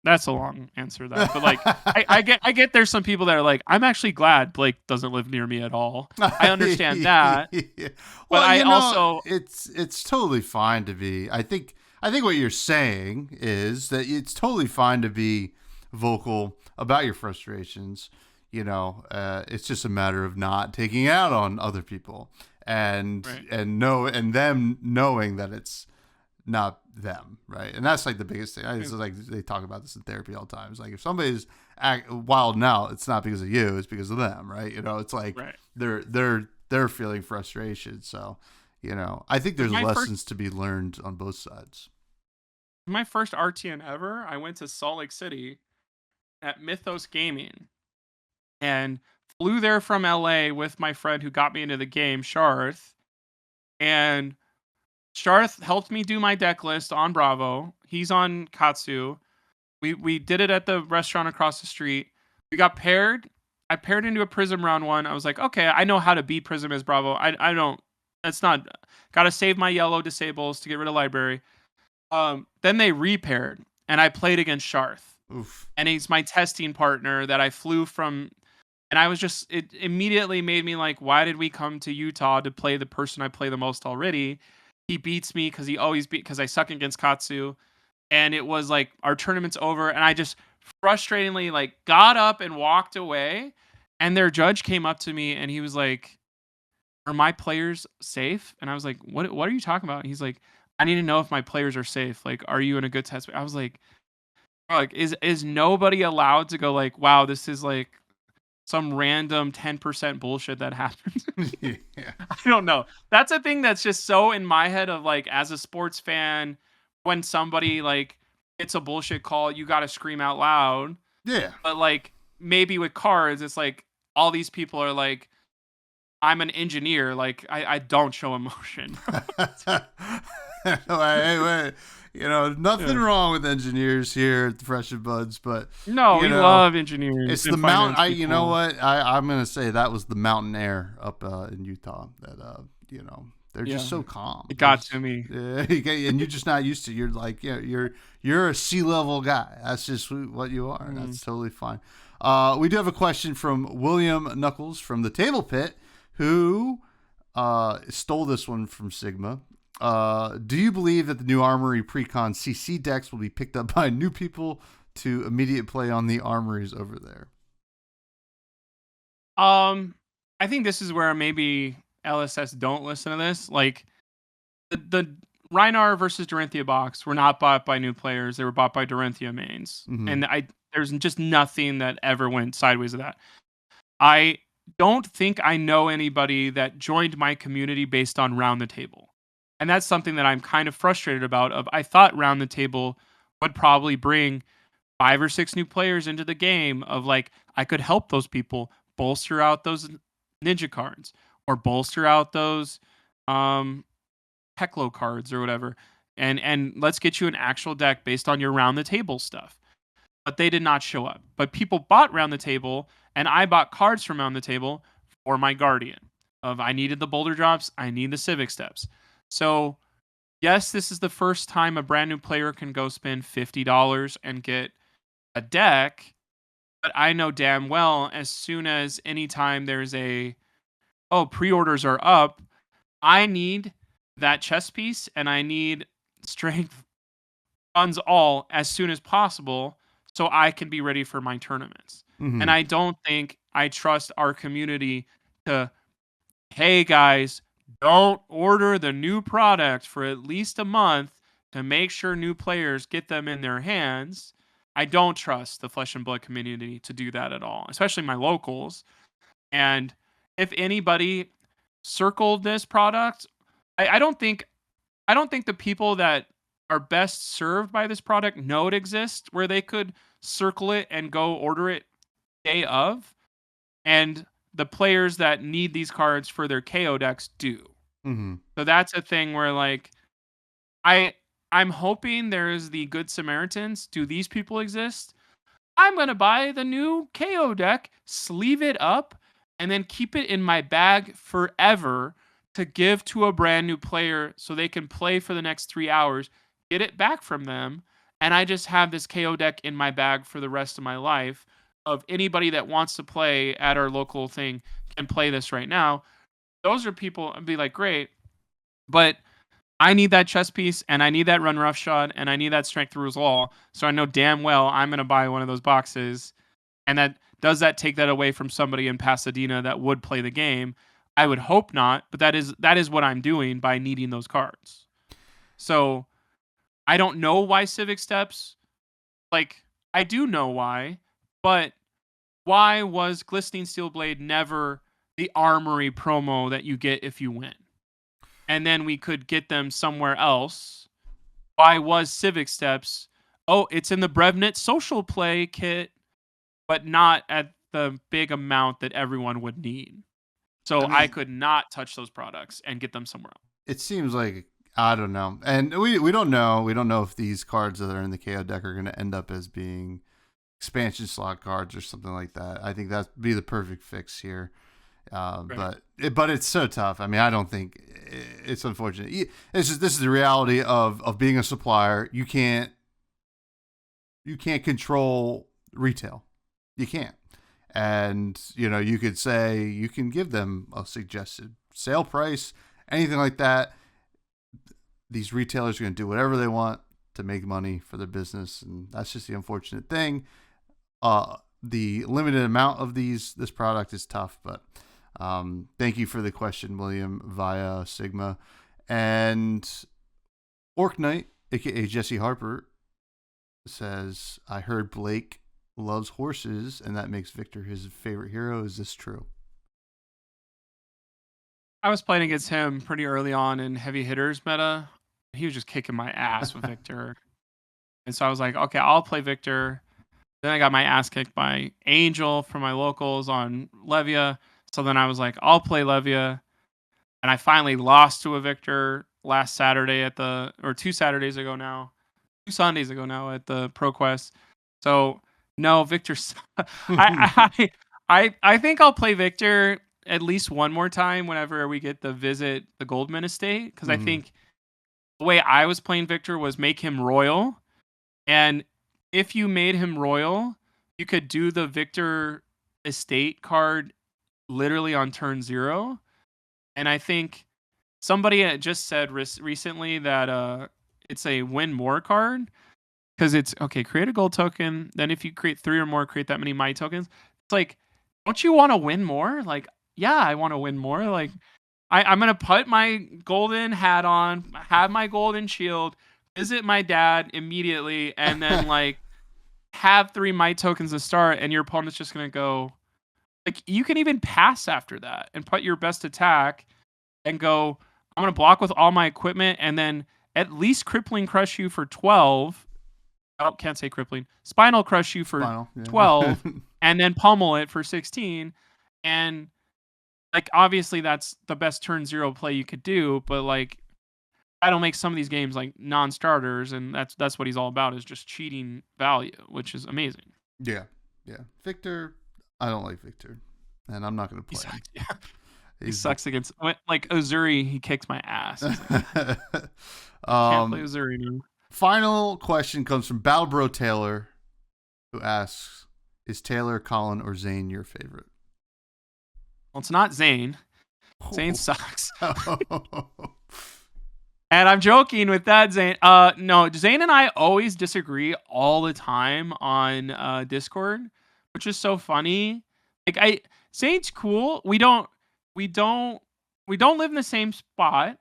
That's a long answer to that. But like I get there's some people that are like, I'm actually glad Blake doesn't live near me at all. I understand that. Yeah. But Well, I you know, also it's totally fine to be. I think what you're saying is that it's totally fine to be vocal about your frustrations. It's just a matter of not taking it out on other people and Right. and them knowing that it's not them, right? And that's like the biggest thing. It's like they talk about this in therapy all the time. It's like if somebody's wild out, it's not because of you, it's because of them, right? It's like Right. they're feeling frustration. So, I think there's My lessons to be learned on both sides. my first RTN ever, I went to Salt Lake City at Mythos Gaming and flew there from LA with my friend who got me into the game, Sharth. And Sharth helped me do my deck list on Bravo. He's on Katsu. We did it at the restaurant across the street. We got paired. I paired into a Prism round one. I was like, okay, I know how to beat Prism as Bravo. I don't. That's not. Got to save my yellow disables to get rid of library. Then they repaired, and I played against Sharth. Oof. And he's my testing partner that I flew from. And I was just, it immediately made me like, why did we come to Utah to play the person I play the most already? He beats me because because I suck against Katsu. And it was like, our tournament's over. And I just frustratingly like got up and walked away. And their judge came up to me and he was like, are my players safe? And I was like, what are you talking about? And he's like, I need to know if my players are safe. Like, are you in a good test? I was like, is nobody allowed to go like, wow, this is like some random 10% bullshit that happened? Yeah. I don't know. That's a thing that's just so in my head of like, as a sports fan, when somebody like it's a bullshit call, you got to scream out loud. Yeah. But like maybe with cards, it's like all these people are like, I'm an engineer. Like I don't show emotion. Wait. Nothing wrong with engineers here at the Fresh and Buds, but No, we love engineers. it's the mountain. You know what? I'm gonna say that was the mountain air up in Utah. That they're just so calm. It got to me. Yeah, and you're just not used to. You're like, you're a sea level guy. That's just what you are. Mm. That's totally fine. We do have a question from William Knuckles from the Table Pit, who stole this one from Sigma. Do you believe that the new Armory Precon CC decks will be picked up by new people to immediate play on the armories over there? I think this is where maybe LSS don't listen to this. Like the Rhinar versus Dorinthia box were not bought by new players; they were bought by Dorinthia mains, and there's just nothing that ever went sideways with that. I don't think I know anybody that joined my community based on Round the Table. And that's something that I'm kind of frustrated about. I thought Round the Table would probably bring 5 or 6 new players into the game of like, I could help those people bolster out those ninja cards or bolster out those Heklo cards or whatever. And let's get you an actual deck based on your Round the Table stuff. But they did not show up. But people bought Round the Table, and I bought cards from Round the Table for my Guardian. I needed the Boulder Drops, I need the Civic Steps. So, yes, this is the first time a brand new player can go spend $50 and get a deck, but I know damn well as soon as anytime there's pre-orders are up, I need that chess piece and I need strength funds all as soon as possible so I can be ready for my tournaments. Mm-hmm. And I don't think I trust our community to, hey guys, don't order the new product for at least a month to make sure new players get them in their hands. I don't trust the Flesh and Blood community to do that at all, especially my locals. And if anybody circled this product, I don't think the people that are best served by this product know it exists, where they could circle it and go order it day of. And the players that need these cards for their KO decks do. Mm-hmm. So that's a thing where like I'm hoping there's the Good Samaritans. Do these people exist? I'm gonna buy the new KO deck, sleeve it up, and then keep it in my bag forever to give to a brand new player so they can play for the next 3 hours, get it back from them, and I just have this KO deck in my bag for the rest of my life. Of anybody that wants to play at our local thing can play this right now. Those are people. I'd be like, great, but I need that chess piece, and I need that run roughshod, and I need that strength rules all. So I know damn well I'm going to buy one of those boxes. And does that take that away from somebody in Pasadena that would play the game? I would hope not, but that is what I'm doing by needing those cards. So I don't know why Civic Steps. Like, I do know why, but why was Glistening Steel Blade never the Armory promo that you get if you win? And then we could get them somewhere else. Why was Civic Steps? Oh, it's in the Brevnet Social Play kit, but not at the big amount that everyone would need. So I could not touch those products and get them somewhere else. It seems like, I don't know. And we don't know. We don't know if these cards that are in the KO deck are going to end up as being expansion slot cards or something like that. I think that'd be the perfect fix here. Right. But it's so tough. I mean, I don't think it's unfortunate. This is the reality of being a supplier. You can't control retail. You can't. And, you could say you can give them a suggested sale price, anything like that. These retailers are going to do whatever they want to make money for their business. And that's just the unfortunate thing. The limited amount of this product is tough, but thank you for the question, William, via Sigma. And Orc Knight, aka Jesse Harper, says, I heard Blake loves horses and that makes Victor his favorite hero. Is this true? I was playing against him pretty early on in heavy hitters meta. He was just kicking my ass with Victor. And so I was like, okay, I'll play Victor. Then I got my ass kicked by Angel from my locals on Levia. So then I was like, I'll play Levia. And I finally lost to a Victor last Saturday or 2 Saturdays ago now. 2 Sundays ago now at the ProQuest. So no, Victor. I think I'll play Victor at least one more time whenever we get the visit the Goldman Estate. Because I think the way I was playing Victor was make him royal. And if you made him royal, you could do the Victor Estate card literally on turn 0. And I think somebody just said recently that it's a win more card. Because it's, okay, create a gold token. Then if you create 3 or more, create that many mighty tokens. It's like, don't you want to win more? Like, yeah, I want to win more. Like, I'm going to put my golden hat on, have my golden shield, visit my dad immediately, and then, like, have 3 mighty tokens to start, and your opponent's just going to go... Like, you can even pass after that and put your best attack and go, I'm going to block with all my equipment, and then at least crippling crush you for 12... Oh, can't say crippling. Spinal crush you for 12 and then pummel it for 16. And like, obviously that's the best turn 0 play you could do, but like, that'll make some of these games like non-starters. And that's what he's all about, is just cheating value, which is amazing. Yeah. Victor, I don't like Victor, and I'm not going to play him. Yeah. He sucks against, like, Ozuri. He kicks my ass. Like, can't play Ozuri now. Final question comes from Battlebro Taylor, who asks, is Taylor, Colin, or Zane your favorite? Well, it's not Zane. Zane sucks. And I'm joking with that, Zane. No, Zane and I always disagree all the time on Discord, which is so funny. Like, Zane's cool. We don't live in the same spot.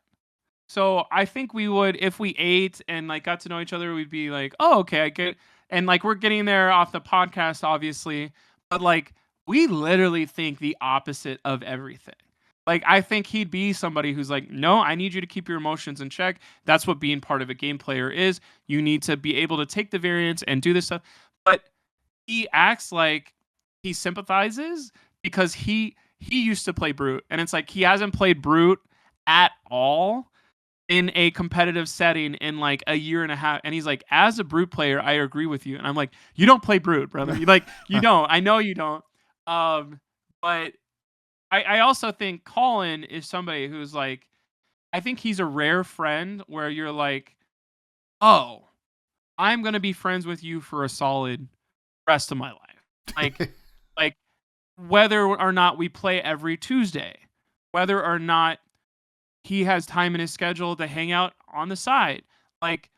So I think we would, if we ate and like got to know each other, we'd be like, oh, okay, I get. And like, we're getting there off the podcast, obviously, but like, we literally think the opposite of everything. Like, I think he'd be somebody who's like, no, I need you to keep your emotions in check. That's what being part of a game player is. You need to be able to take the variance and do this stuff. But he acts like he sympathizes because he used to play Brute. And it's like, he hasn't played Brute at all in a competitive setting in like a year and a half. And he's like, as a Brute player, I agree with you. And I'm like, you don't play Brute, brother. You don't. I know you don't. But I also think Colin is somebody who's like, I think he's a rare friend where you're like, oh, I'm gonna be friends with you for a solid rest of my life. Like whether or not we play every Tuesday, whether or not he has time in his schedule to hang out on the side. Like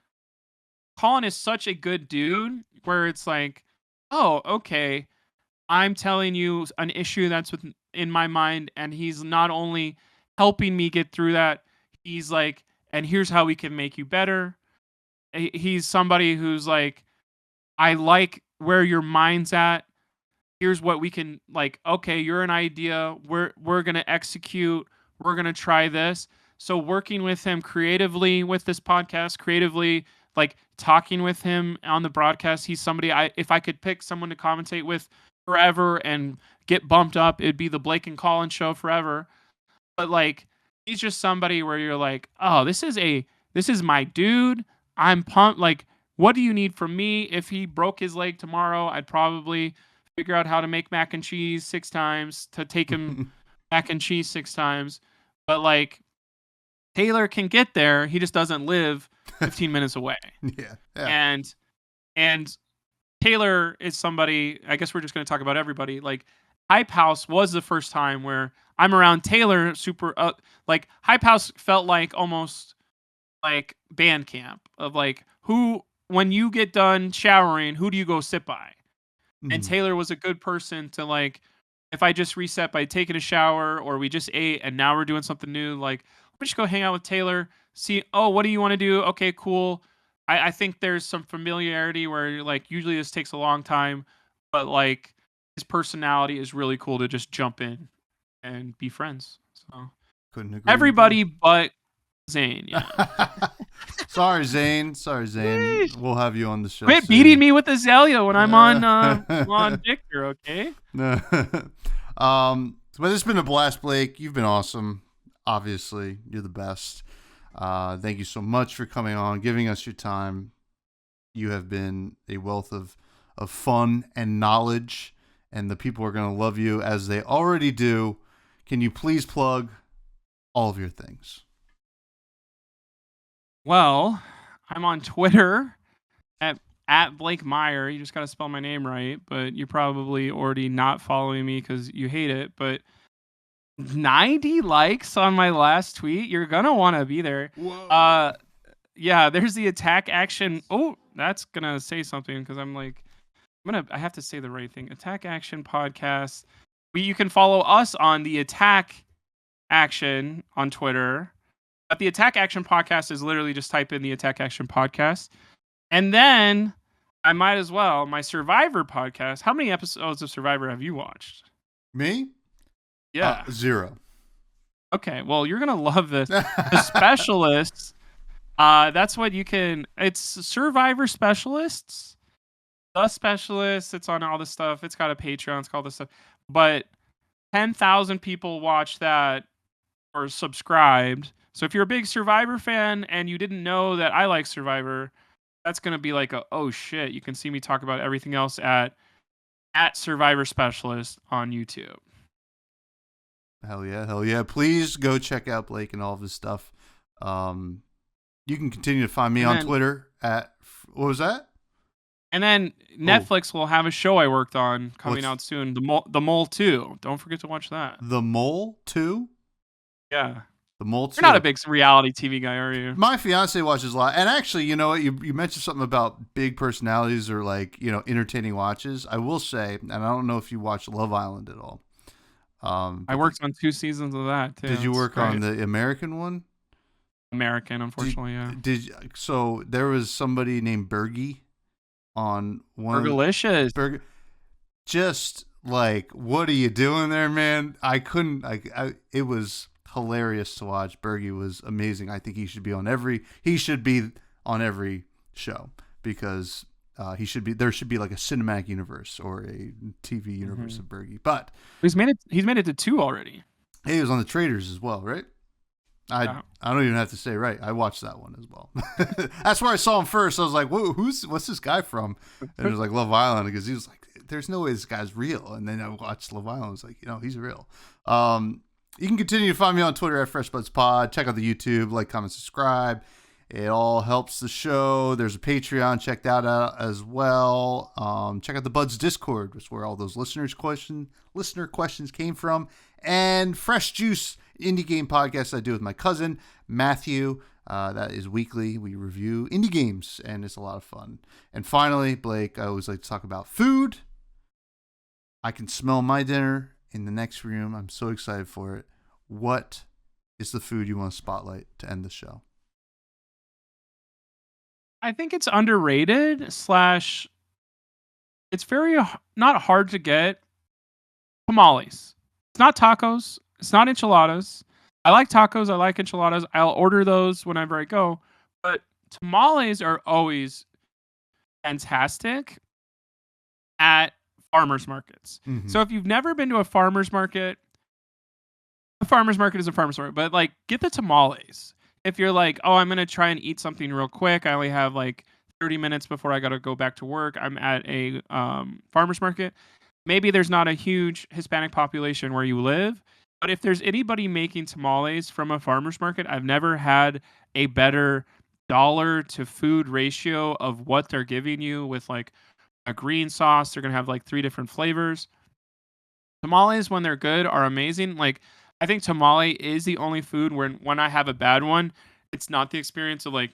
Colin is such a good dude where it's like, oh, okay, I'm telling you an issue that's in my mind, and he's not only helping me get through that, he's like, and here's how we can make you better. He's somebody who's like, I like where your mind's at. Here's what we can like. Okay, you're an idea. We're gonna execute. We're gonna try this. So working with him creatively with this podcast, creatively like talking with him on the broadcast, he's somebody if I could pick someone to commentate with forever and get bumped up, it'd be the Blake and Colin show forever. But like he's just somebody where you're like, oh, this is my dude. I'm pumped. Like, what do you need from me? If he broke his leg tomorrow, I'd probably figure out how to make mac and cheese 6 times to take him mac and cheese 6 times. But like Taylor can get there. He just doesn't live 15 minutes away. Yeah. And Taylor is somebody, I guess we're just going to talk about everybody. Like Hype House was the first time where I'm around Taylor super, like Hype House felt like almost like band camp of like when you get done showering, who do you go sit by? And Taylor was a good person to like, if I just reset by taking a shower or we just ate and now we're doing something new, like, let me just go hang out with Taylor, see, oh, what do you want to do? Okay, cool. I think there's some familiarity where you're like, usually this takes a long time, but like his personality is really cool to just jump in and be friends. So couldn't agree. Everybody but Zane, yeah. Sorry, Zane. We'll have you on the show. Quit beating me with Azalea when I'm on Victor, okay? No. But it's been a blast, Blake. You've been awesome. Obviously, you're the best. Thank you so much for coming on, giving us your time. You have been a wealth of fun and knowledge, and the people are going to love you as they already do. Can you please plug all of your things? Well, I'm on Twitter at Blake Meier. You just got to spell my name right, but you're probably already not following me because you hate it. But 90 likes on my last tweet. You're going to want to be there. Whoa. Yeah, there's the attack action. Oh, that's going to say something because I have to say the right thing. Attack Action Podcast. You can follow us on the Attack Action on Twitter. But the Attack Action Podcast is literally just type in the Attack Action Podcast. And then I might as well, my Survivor podcast. How many episodes of Survivor have you watched? Me? Yeah. 0. Okay, well, you're going to love this. The Specialists, that's what you can, it's Survivor Specialists. The Specialists, it's on all this stuff. It's got a Patreon, it's got all this stuff. But 10,000 people watch that or subscribed. So if you're a big Survivor fan and you didn't know that I like Survivor, that's going to be like oh shit. You can see me talk about everything else at Survivor Specialist on YouTube. Hell yeah. Please go check out Blake and all of his stuff. You can continue to find me on Twitter at, what was that? And then Netflix will have a show I worked on coming out soon. The Mole 2. Don't forget to watch that. The Mole 2? Yeah. The Mole 2. You're not a big reality TV guy, are you? My fiance watches a lot. And actually, you know what? You mentioned something about big personalities or like, entertaining watches. I will say, and I don't know if you watch Love Island at all. I worked on 2 seasons of that too. Did you work on the American one? American, unfortunately, yeah. So there was somebody named Bergie on one. Burgalicious. Just like, what are you doing there, man? I couldn't. It was hilarious to watch. Bergie was amazing. I think he should be on every show because there should be like a cinematic universe or a TV universe of Bergie. But he's made it to 2 already. He was on the Traders as well, right? I don't even have to say right. I watched that one as well. That's where I saw him first. I was like, "Whoa, what's this guy from?" And it was like Love Island because he was like, "There's no way this guy's real." And then I watched Love Island. I was like, he's real. You can continue to find me on Twitter at freshbudspod. Check out the YouTube, like, comment, subscribe. It all helps the show. There's a Patreon. Check that out as well. Check out the Buds Discord, which is where all those listener questions came from. And Fresh Juice indie game podcast I do with my cousin Matthew. That is weekly. We review indie games, and it's a lot of fun. And finally, Blake, I always like to talk about food. I can smell my dinner in the next room. I'm so excited for it. What is the food you want to spotlight to end the show? I think it's underrated / it's very not hard to get. Tamales. It's not tacos. It's not enchiladas. I like tacos. I like enchiladas. I'll order those whenever I go. But tamales are always fantastic at farmers markets. Mm-hmm. So if you've never been to a farmers market, a farmers market is a farmers market, but like get the tamales. If you're like, oh, I'm going to try and eat something real quick. I only have like 30 minutes before I got to go back to work. I'm at a farmer's market. Maybe there's not a huge Hispanic population where you live, but if there's anybody making tamales from a farmer's market, I've never had a better dollar to food ratio of what they're giving you with like a green sauce. They're going to have like 3 different flavors. Tamales, when they're good, are amazing. Like, I think tamale is the only food where when I have a bad one, it's not the experience of like,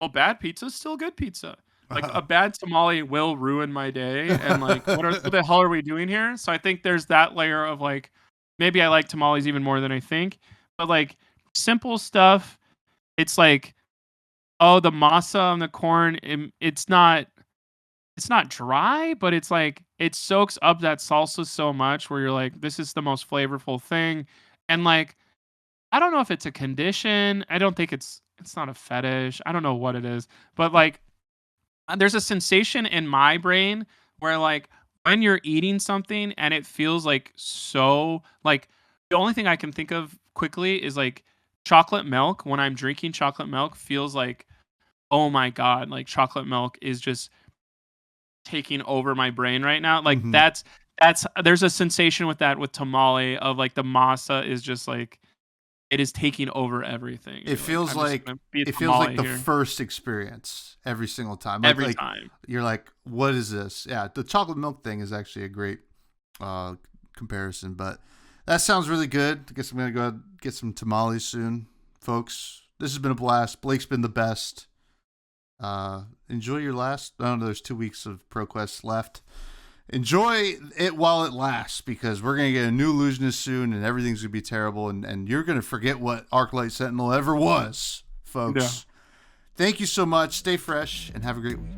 well, bad pizza is still good pizza. Like a bad tamale will ruin my day. And like, what the hell are we doing here? So I think there's that layer of like, maybe I like tamales even more than I think. But like simple stuff, it's like, oh, the masa on the corn, it's not dry, but it's like, it soaks up that salsa so much where you're like, this is the most flavorful thing. And like, I don't know if it's a condition. I don't think it's not a fetish. I don't know what it is, but like, there's a sensation in my brain where like when you're eating something and it feels like so like the only thing I can think of quickly is like chocolate milk. When I'm drinking chocolate milk, feels like, oh my God, like chocolate milk is just taking over my brain right now. Like Mm-hmm. that's there's a sensation with that with tamale of like the masa is just like it is taking over everything. It feels like the first experience every single time. Like, every time you're like, what is this? Yeah, the chocolate milk thing is actually a great comparison, but that sounds really good. I guess I'm gonna go ahead and get some tamales soon, folks. This has been a blast. Blake's been the best. Enjoy your last. I don't know. There's 2 weeks of ProQuest left. Enjoy it while it lasts, because we're going to get a new illusionist soon and everything's going to be terrible, and you're going to forget what Arclight Sentinel ever was, folks. Yeah. Thank you so much. Stay fresh and have a great week.